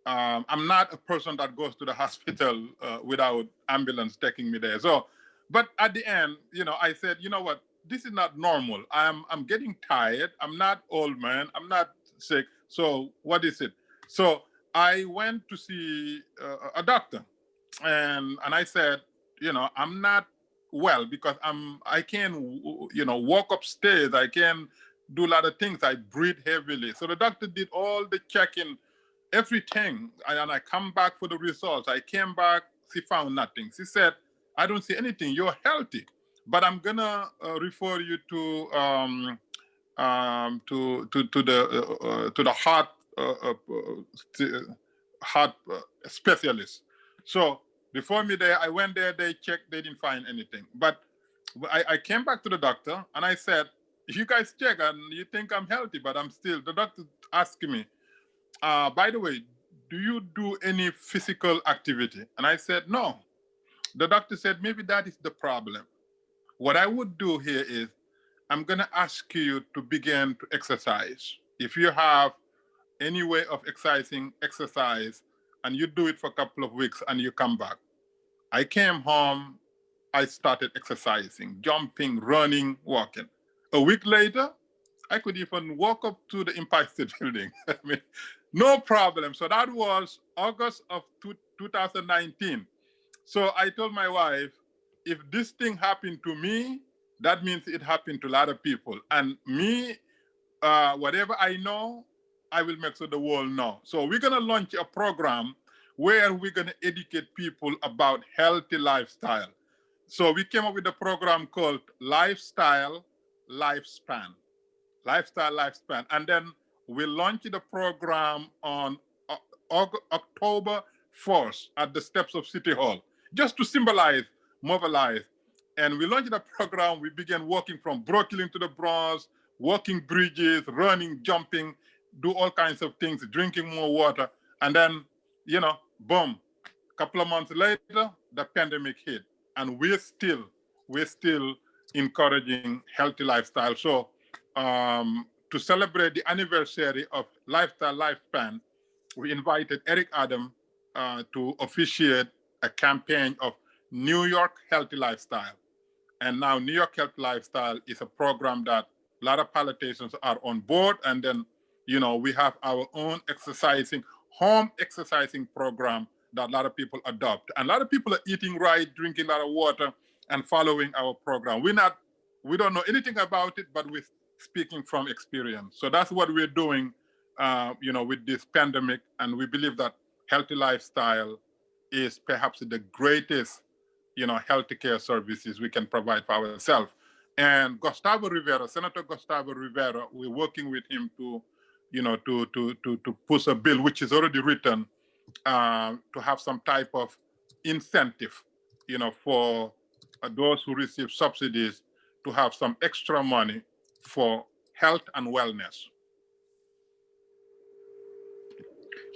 I'm not a person that goes to the hospital without ambulance taking me there. So, but at the end, I said, you know what? This is not normal. I'm getting tired. I'm not old man. I'm not sick. So what is it? So I went to see a doctor, and I said, I'm not well because I can't walk upstairs. I can't do a lot of things. I breathe heavily. So the doctor did all the checking, everything, and I come back for the results. I came back, she found nothing. She said, I don't see anything. You're healthy, but I'm gonna refer you to the heart specialist. So before me there, I went there. They checked. They didn't find anything. But I came back to the doctor and I said, you guys check and you think I'm healthy, but I'm still. The doctor asked me, by the way, do you do any physical activity? And I said, no. The doctor said, maybe that is the problem. What I would do here is I'm going to ask you to begin to exercise. If you have any way of exercise, and you do it for a couple of weeks and you come back. I came home, I started exercising, jumping, running, walking. A week later, I could even walk up to the Empire State Building. I mean, no problem. So that was August of 2019. So I told my wife, if this thing happened to me, that means it happened to a lot of people. And me, whatever I know, I will make sure the world know. So we're going to launch a program where we're going to educate people about healthy lifestyle. So we came up with a program called Lifestyle Lifespan. Lifestyle Lifespan. And then we launched the program on October 1st at the steps of City Hall, just to symbolize, mobilize. And we launched the program. We began walking from Brooklyn to the Bronx, walking bridges, running, jumping, do all kinds of things, drinking more water. And then, boom, a couple of months later, the pandemic hit. And we're still encouraging healthy lifestyle. So to celebrate the anniversary of Lifestyle Lifespan, we invited Eric Adam to officiate a campaign of New York Healthy Lifestyle. And now New York Healthy Lifestyle is a program that a lot of politicians are on board. And then, we have our own home exercising program that a lot of people adopt. And a lot of people are eating right, drinking a lot of water, and following our program. We don't know anything about it, but we're speaking from experience. So that's what we're doing, with this pandemic. And we believe that healthy lifestyle is perhaps the greatest, healthcare services we can provide for ourselves. And Gustavo Rivera, Senator Gustavo Rivera, we're working with him to push a bill which is already written to have some type of incentive, for those who receive subsidies to have some extra money for health and wellness.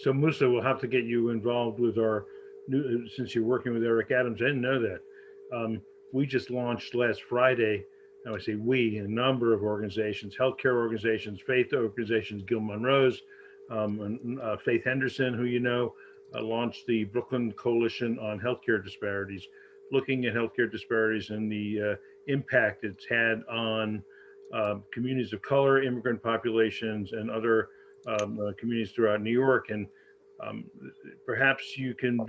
So Moussa, we'll have to get you involved with our new, since you're working with Eric Adams. I didn't know that. We just launched last Friday. Now I say we, a number of organizations, healthcare organizations, faith organizations, Gil Monroe's, Faith Henderson, who launched the Brooklyn Coalition on Healthcare Disparities, looking at healthcare disparities and the impact it's had on communities of color, immigrant populations, and other communities throughout New York. And perhaps you can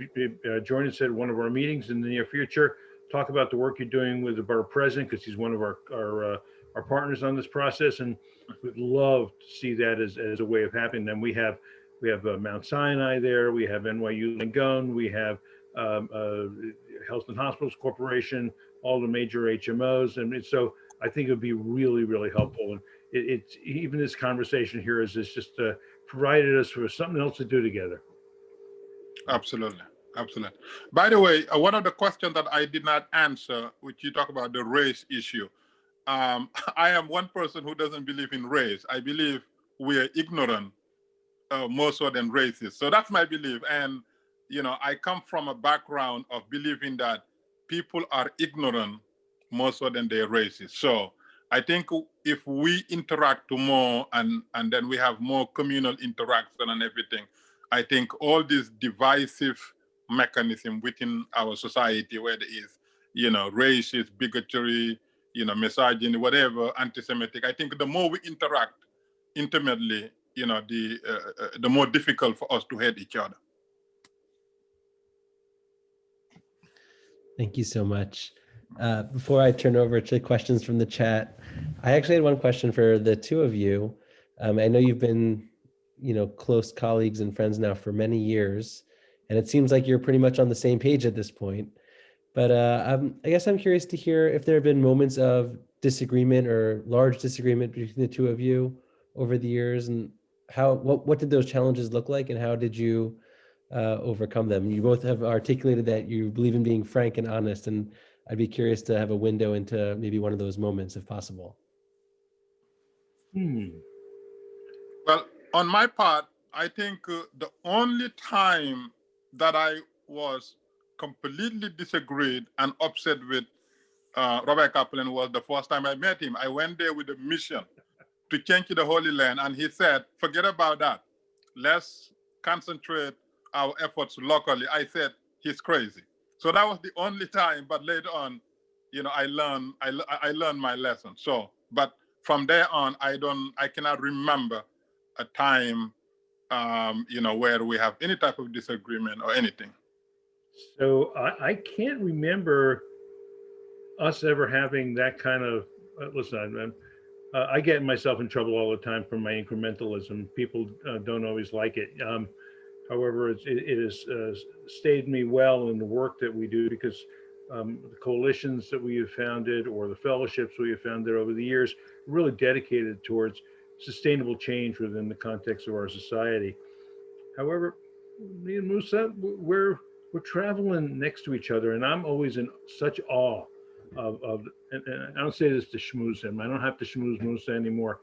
join us at one of our meetings in the near future, talk about the work you're doing with the borough president, because he's one of our partners on this process, and we'd love to see that as a way of happening. And we have Mount Sinai there, we have NYU Langone, we have Health and Hospitals Corporation, all the major HMOs, and so I think it would be really, really helpful. And it's even this conversation here is just provided us with something else to do together. Absolutely. Absolutely. By the way, one of the questions that I did not answer, which you talk about the race issue, I am one person who doesn't believe in race. I believe we are ignorant more so than racist. So that's my belief. And, I come from a background of believing that people are ignorant more so than they're racist. So I think if we interact more and then we have more communal interaction and everything, I think all these divisive mechanism within our society, where there is, racist, bigotry, misogyny, whatever, anti-Semitic, I think the more we interact intimately, the more difficult for us to hate each other. Thank you so much. Before I turn over to questions from the chat, I actually had one question for the two of you. I know you've been, close colleagues and friends now for many years, and it seems like you're pretty much on the same page at this point. But I guess I'm curious to hear if there have been moments of disagreement or large disagreement between the two of you over the years, and what did those challenges look like, and how did you overcome them? You both have articulated that you believe in being frank and honest, and I'd be curious to have a window into maybe one of those moments if possible. Well, on my part, I think the only time that I was completely disagreed and upset with Rabbi Kaplan was the first time I met him. I went there with a mission to change the Holy Land, and he said, forget about that. Let's concentrate our efforts locally. I said, he's crazy. So that was the only time, but later on, I learned my lesson. So, but from there on, I cannot remember a time, where we have any type of disagreement or anything. So I can't remember us ever having that kind of, listen, I get myself in trouble all the time for my incrementalism. People don't always like it. However, it has stayed me well in the work that we do, because the coalitions that we have founded or the fellowships we have founded over the years are really dedicated towards sustainable change within the context of our society. However, me and Moussa, we're traveling next to each other, and I'm always in such awe of and I don't say this to schmooze him. I don't have to schmooze Moussa anymore.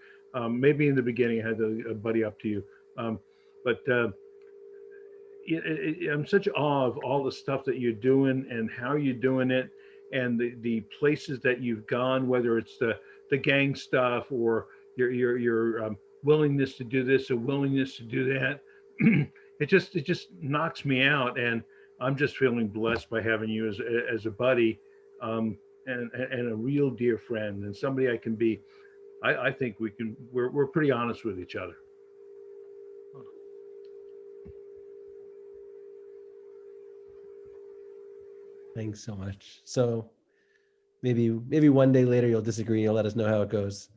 Maybe in the beginning I had to buddy up to you, but I'm such awe of all the stuff that you're doing and how you're doing it, and the places that you've gone, whether it's the gang stuff or your willingness to do this or willingness to do that. It just knocks me out, and I'm just feeling blessed by having you as a buddy, and a real dear friend, and somebody I can be. I think we're pretty honest with each other. Thanks so much. So maybe one day later you'll disagree and you'll let us know how it goes.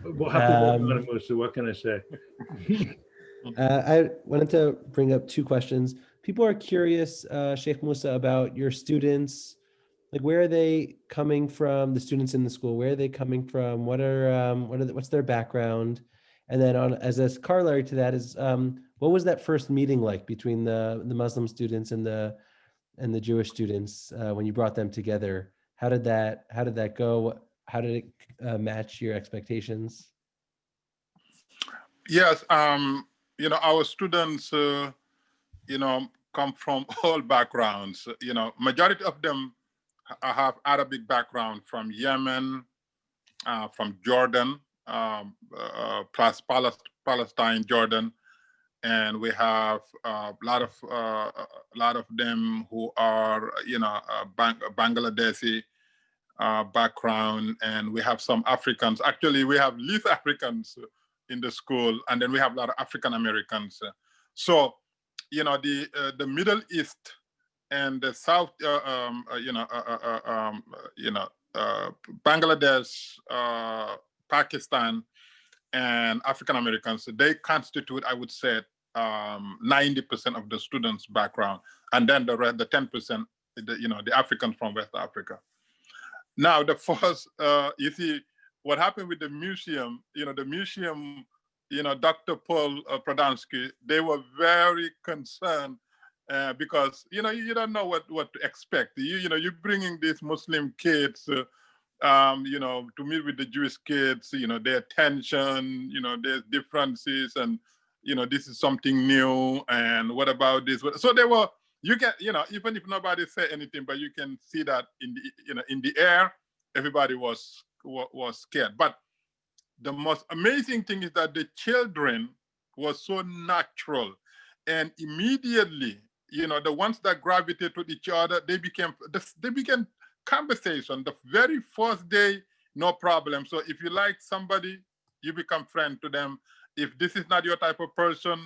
We'll have to work on it, Moussa. What can I say? I wanted to bring up two questions. People are curious, Sheikh Moussa, about your students. Like, where are they coming from? The students in the school, where are they coming from? What's their background? And then, as a corollary to that, is what was that first meeting like between the Muslim students and the Jewish students when you brought them together? How did that go? How did it match your expectations? Yes, our students, come from all backgrounds. Majority of them have Arabic background, from Yemen, from Jordan, plus Palestine, Jordan, and we have a lot of them who are Bangladeshi background, and we have some Africans. Actually, we have least Africans in the school, and then we have a lot of African Americans. So, the Middle East and the South, Bangladesh, Pakistan, and African Americans, they constitute, I would say, 90% of the students' background, and then the 10%, the Africans from West Africa. Now, the first, you see, what happened with the museum, Dr. Paul Pradansky, they were very concerned because, you don't know what to expect. You're bringing these Muslim kids, to meet with the Jewish kids, their tension, there's differences, and, this is something new, and what about this? So they were, you can, even if nobody said anything, but you can see that in the air, everybody was scared. But the most amazing thing is that the children were so natural, And immediately, the ones that gravitate to each other, they began conversation. The very first day, no problem. So if you like somebody, you become friend to them. If this is not your type of person,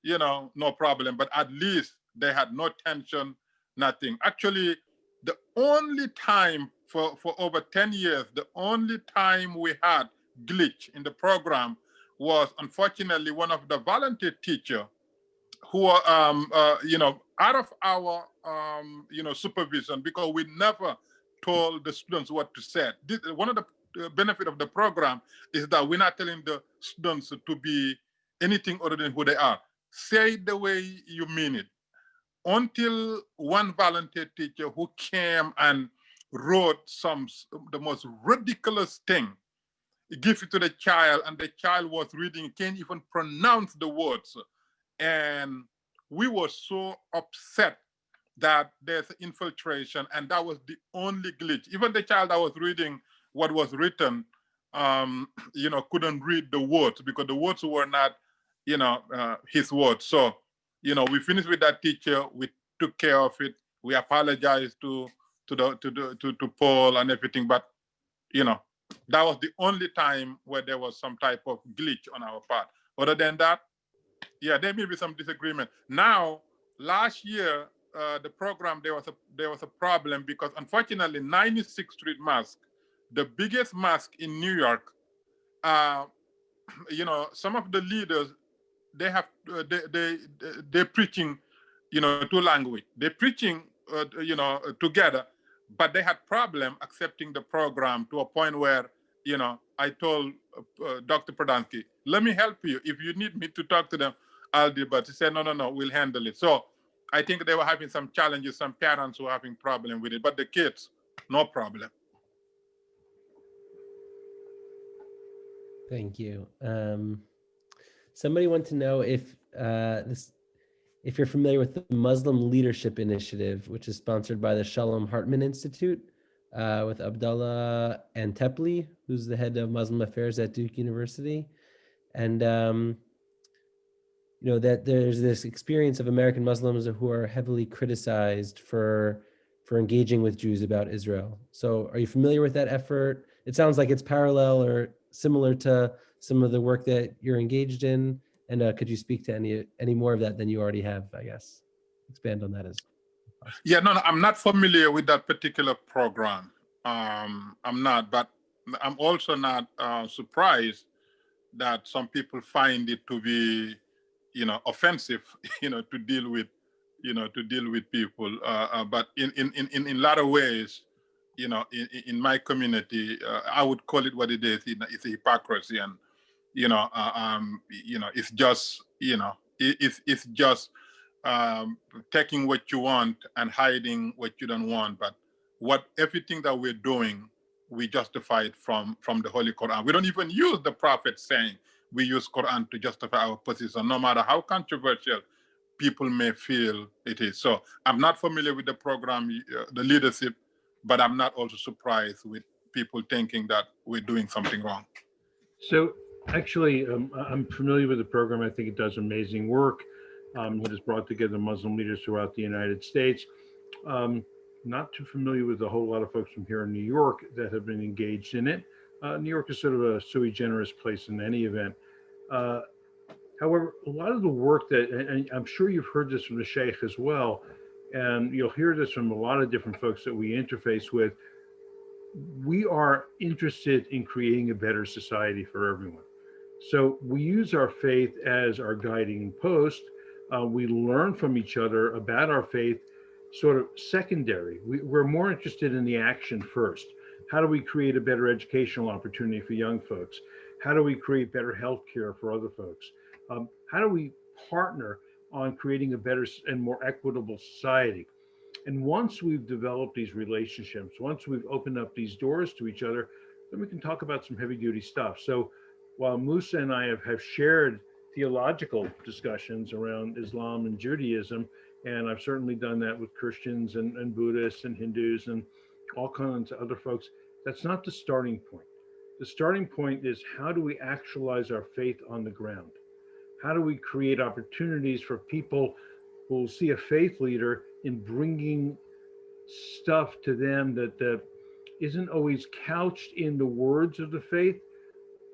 no problem. But at least they had no tension, nothing. Actually, the only time for over 10 years, the only time we had glitch in the program was, unfortunately, one of the volunteer teacher who are, out of our, supervision, because we never told the students what to say. One of the benefit of the program is that we're not telling the students to be anything other than who they are. Say it the way you mean it. Until one volunteer teacher who came and wrote the most ridiculous thing, give it to the child, and the child was reading, can't even pronounce the words. And we were so upset that there's infiltration, and that was the only glitch. Even the child that was reading what was written, couldn't read the words because the words were not, his words. So, we finished with that teacher. We took care of it. We apologized to Paul and everything, but that was the only time where there was some type of glitch on our part. Other than that, yeah, there may be some disagreement. Now, last year, the program, there was a problem because, unfortunately, 96th Street Mosque, the biggest mosque in New York, some of the leaders, they're preaching, two language. They're preaching, together, but they had problem accepting the program to a point where, I told Dr. Podansky, let me help you. If you need me to talk to them, I'll do. But he said, no, we'll handle it. So I think they were having some challenges. Some parents were having problem with it, but the kids, no problem. Thank you. Somebody wants to know if you're familiar with the Muslim Leadership Initiative, which is sponsored by the Shalom Hartman Institute, with Abdullah Antepli, who's the head of Muslim affairs at Duke University. And that there's this experience of American Muslims who are heavily criticized for engaging with Jews about Israel. So are you familiar with that effort? It sounds like it's parallel or similar to some of the work that you're engaged in. And could you speak to any more of that than you already have, I guess? Expand on that as possible. Yeah, no, I'm not familiar with that particular program. I'm not, but I'm also not surprised that some people find it to be, offensive, to deal with people. But in a lot of ways, in my community, I would call it what it is. It's a hypocrisy, and it's just, it's just taking what you want and hiding what you don't want. But everything that we're doing, we justify it from the Holy Quran. We don't even use the prophet saying. We use Quran to justify our position, no matter how controversial people may feel it is. So I'm not familiar with the program, the leadership, but I'm not also surprised with people thinking that we're doing something wrong. So actually, I'm familiar with the program. I think it does amazing work. It has brought together Muslim leaders throughout the United States. Not too familiar with a whole lot of folks from here in New York that have been engaged in it. New York is sort of a sui generis place in any event. However, a lot of the work that, and I'm sure you've heard this from the Sheikh as well, and you'll hear this from a lot of different folks that we interface with, we are interested in creating a better society for everyone. So we use our faith as our guiding post. We learn from each other about our faith, sort of secondary. We're more interested in the action first. How do we create a better educational opportunity for young folks? How do we create better health care for other folks? How do we partner on creating a better and more equitable society? And once we've developed these relationships, once we've opened up these doors to each other, then we can talk about some heavy duty stuff. So while Moussa and I have shared theological discussions around Islam and Judaism, and I've certainly done that with Christians and Buddhists and Hindus and all kinds of other folks, that's not the starting point. The starting point is, how do we actualize our faith on the ground? how do we create opportunities for people who will see a faith leader in bringing stuff to them that isn't always couched in the words of the faith,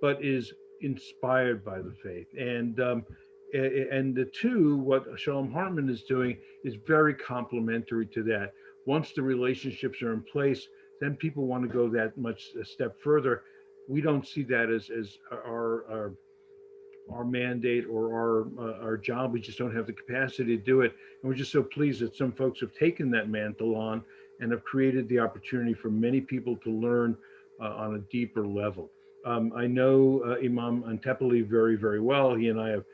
but is inspired by the faith. And the two, what Shalom Hartman is doing is very complementary to that. Once the relationships are in place, then people want to go that much a step further. We don't see that as our mandate or our job. We just don't have the capacity to do it. And we're just so pleased that some folks have taken that mantle on and have created the opportunity for many people to learn on a deeper level. I know Imam Antepeli very, very well. He and I have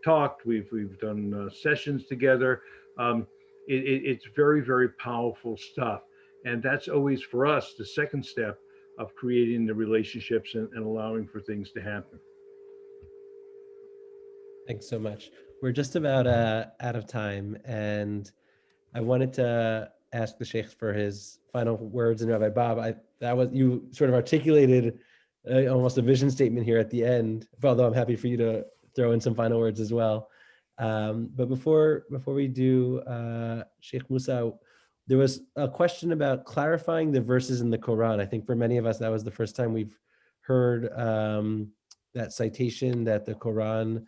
talked. We've done sessions together. It's very, very powerful stuff. And that's always for us the second step of creating the relationships and allowing for things to happen. Thanks so much. We're just about out of time, and I wanted to ask the Sheikh for his final words. And Rabbi Bob, you sort of articulated almost a vision statement here at the end, although I'm happy for you to throw in some final words as well. But before we do, Sheikh Moussa, there was a question about clarifying the verses in the Quran. I think for many of us, that was the first time we've heard that citation that the Quran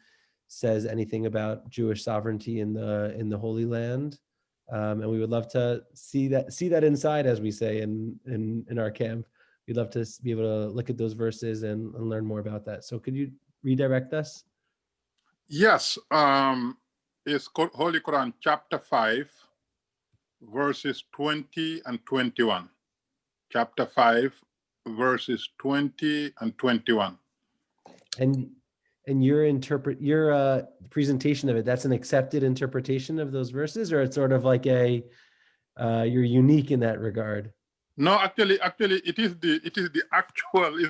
says anything about Jewish sovereignty in the Holy Land. And we would love to see that inside, as we say in our camp. We'd love to be able to look at those verses and learn more about that. So could you redirect us? Yes, it's Holy Quran, chapter 5, verses 20 and 21. Chapter 5, verses 20 and 21. And your presentation of it, that's an accepted interpretation of those verses, or it's sort of like you're unique in that regard? No, actually, it is the actual.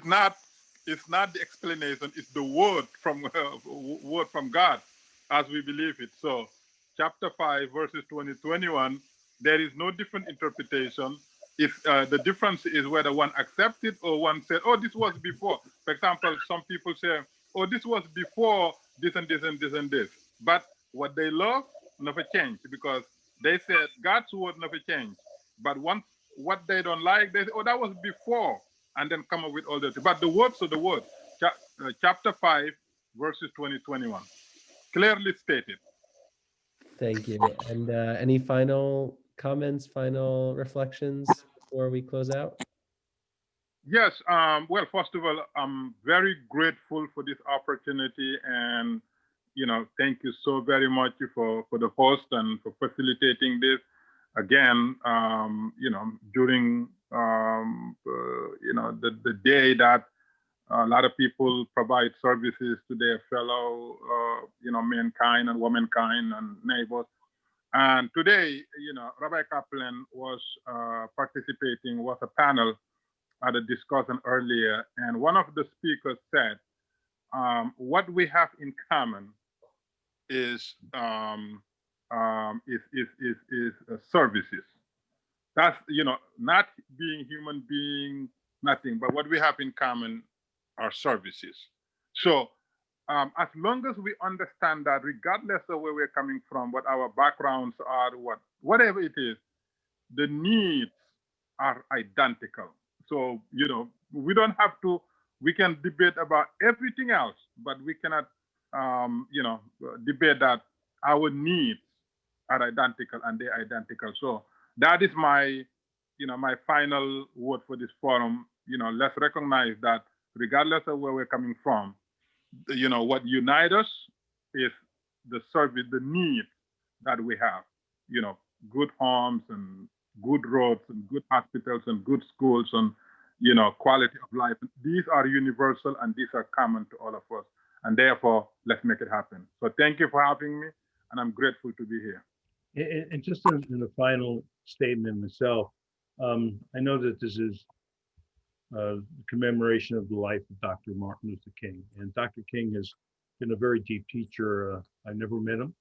It's not the explanation. It's the word from God, as we believe it. So, chapter 5, verses 20, 21. There is no different interpretation. If the difference is whether one accepts it or one said, "Oh, this was before." For example, some people say, "Oh, this was before this and this and this and this." But what they love never changed, because they said God's word never changed. But once what they don't like, they say, "Oh, that was before," and then come up with all that. But the words of the word, chapter 5, verses 20, 21, clearly stated. Thank you. And any final comments, final reflections before we close out? Yes. Well, first of all, I'm very grateful for this opportunity, and thank you so very much for the host and for facilitating this. Again, during the day that a lot of people provide services to their fellow mankind and womankind and neighbors. And today, Rabbi Kaplan was participating with a panel at a discussion earlier, and one of the speakers said, what we have in common is services. That's, not being human being, nothing, but what we have in common are services. So as long as we understand that, regardless of where we're coming from, what our backgrounds are, whatever it is, the needs are identical. So, we don't have to, we can debate about everything else, but we cannot, debate that our needs are identical and they're identical. So that is my, my final word for this forum. Let's recognize that regardless of where we're coming from, what unites us is the service, the need that we have, good homes and good roads and good hospitals and good schools and, quality of life. These are universal and these are common to all of us. And therefore, let's make it happen. So thank you for having me, and I'm grateful to be here. And just in the final statement myself, I know that this is a commemoration of the life of Dr. Martin Luther King. And Dr. King has been a very deep teacher. I never met him.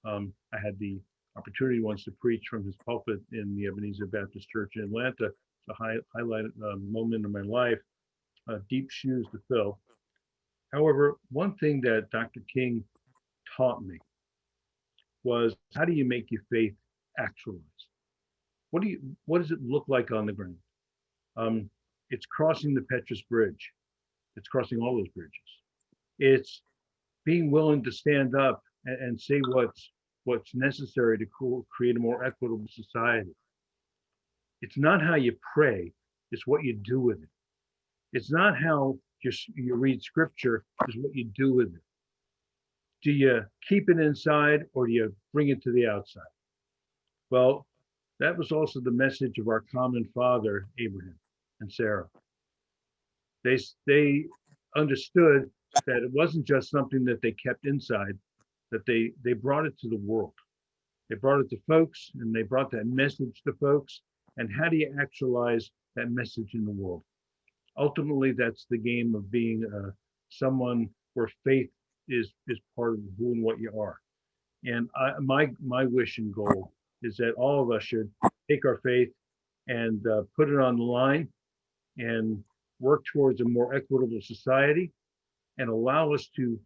I had the opportunity once to preach from his pulpit in the Ebenezer Baptist Church in Atlanta. It's a highlight moment in my life, deep shoes to fill. However, one thing that Dr. King taught me was, how do you make your faith actualize? What does it look like on the ground? It's crossing the Petrus Bridge. It's crossing all those bridges. It's being willing to stand up and say what's necessary to create a more equitable society. It's not how you pray, it's what you do with it. It's not how you read scripture, it's what you do with it. Do you keep it inside or do you bring it to the outside? Well, that was also the message of our common father, Abraham and Sarah. They understood that it wasn't just something that they kept inside, that they brought it to the world. They brought it to folks, and they brought that message to folks. And how do you actualize that message in the world? Ultimately, that's the game of being someone where faith is part of who and what you are. And my wish and goal is that all of us should take our faith and put it on the line and work towards a more equitable society, and allow us to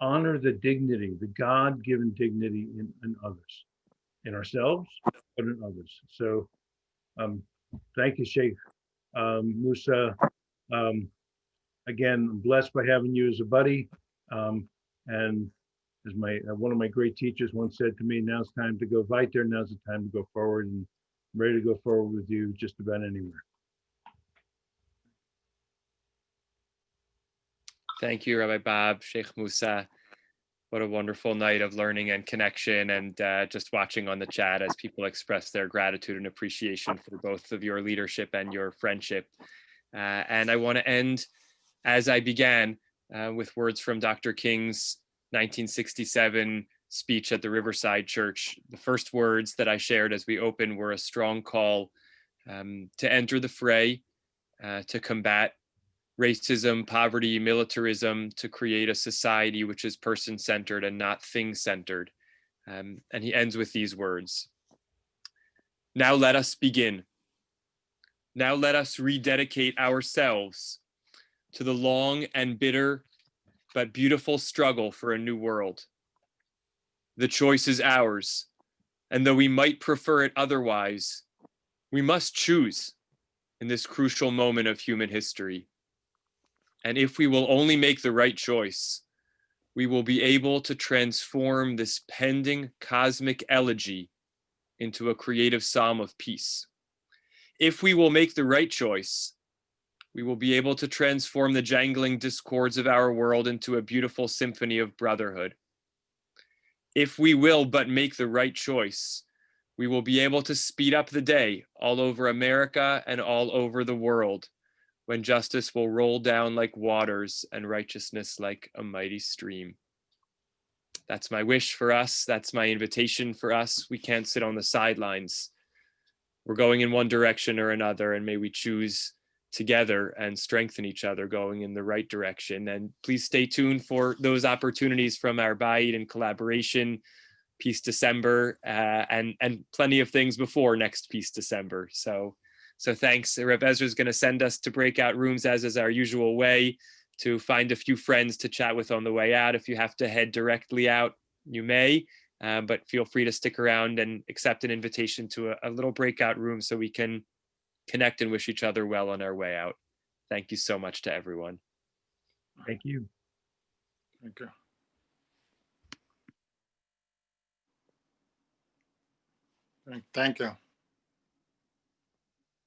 honor the dignity, the God-given dignity in others, in ourselves, but in others. So thank you, Sheikh Moussa. Again, I'm blessed by having you as a buddy. And as one of my great teachers once said to me, now it's time to go weiter, now's the time to go forward, and I'm ready to go forward with you just about anywhere. Thank you, Rabbi Bob, Sheikh Moussa. What a wonderful night of learning and connection, and just watching on the chat as people express their gratitude and appreciation for both of your leadership and your friendship. And I want to end, as I began, with words from Dr. King's 1967 speech at the Riverside Church. The first words that I shared as we opened were a strong call to enter the fray, to combat racism, poverty, militarism, to create a society which is person-centered and not thing-centered. And he ends with these words. Now let us begin. Now let us rededicate ourselves to the long and bitter but beautiful struggle for a new world. The choice is ours, and though we might prefer it otherwise, we must choose in this crucial moment of human history. And if we will only make the right choice, we will be able to transform this pending cosmic elegy into a creative psalm of peace. If we will make the right choice, we will be able to transform the jangling discords of our world into a beautiful symphony of brotherhood. If we will but make the right choice, we will be able to speed up the day all over America and all over the world, when justice will roll down like waters and righteousness like a mighty stream. That's my wish for us. That's my invitation for us. We can't sit on the sidelines. We're going in one direction or another, and may we choose together and strengthen each other going in the right direction. And please stay tuned for those opportunities from our Bayit and collaboration, Peace December, and plenty of things before next Peace December. So thanks. Reb Ezra is going to send us to breakout rooms, as is our usual way, to find a few friends to chat with on the way out. If you have to head directly out, you may, but feel free to stick around and accept an invitation to a little breakout room so we can connect and wish each other well on our way out. Thank you so much to everyone. Thank you. Thank you. Thank you.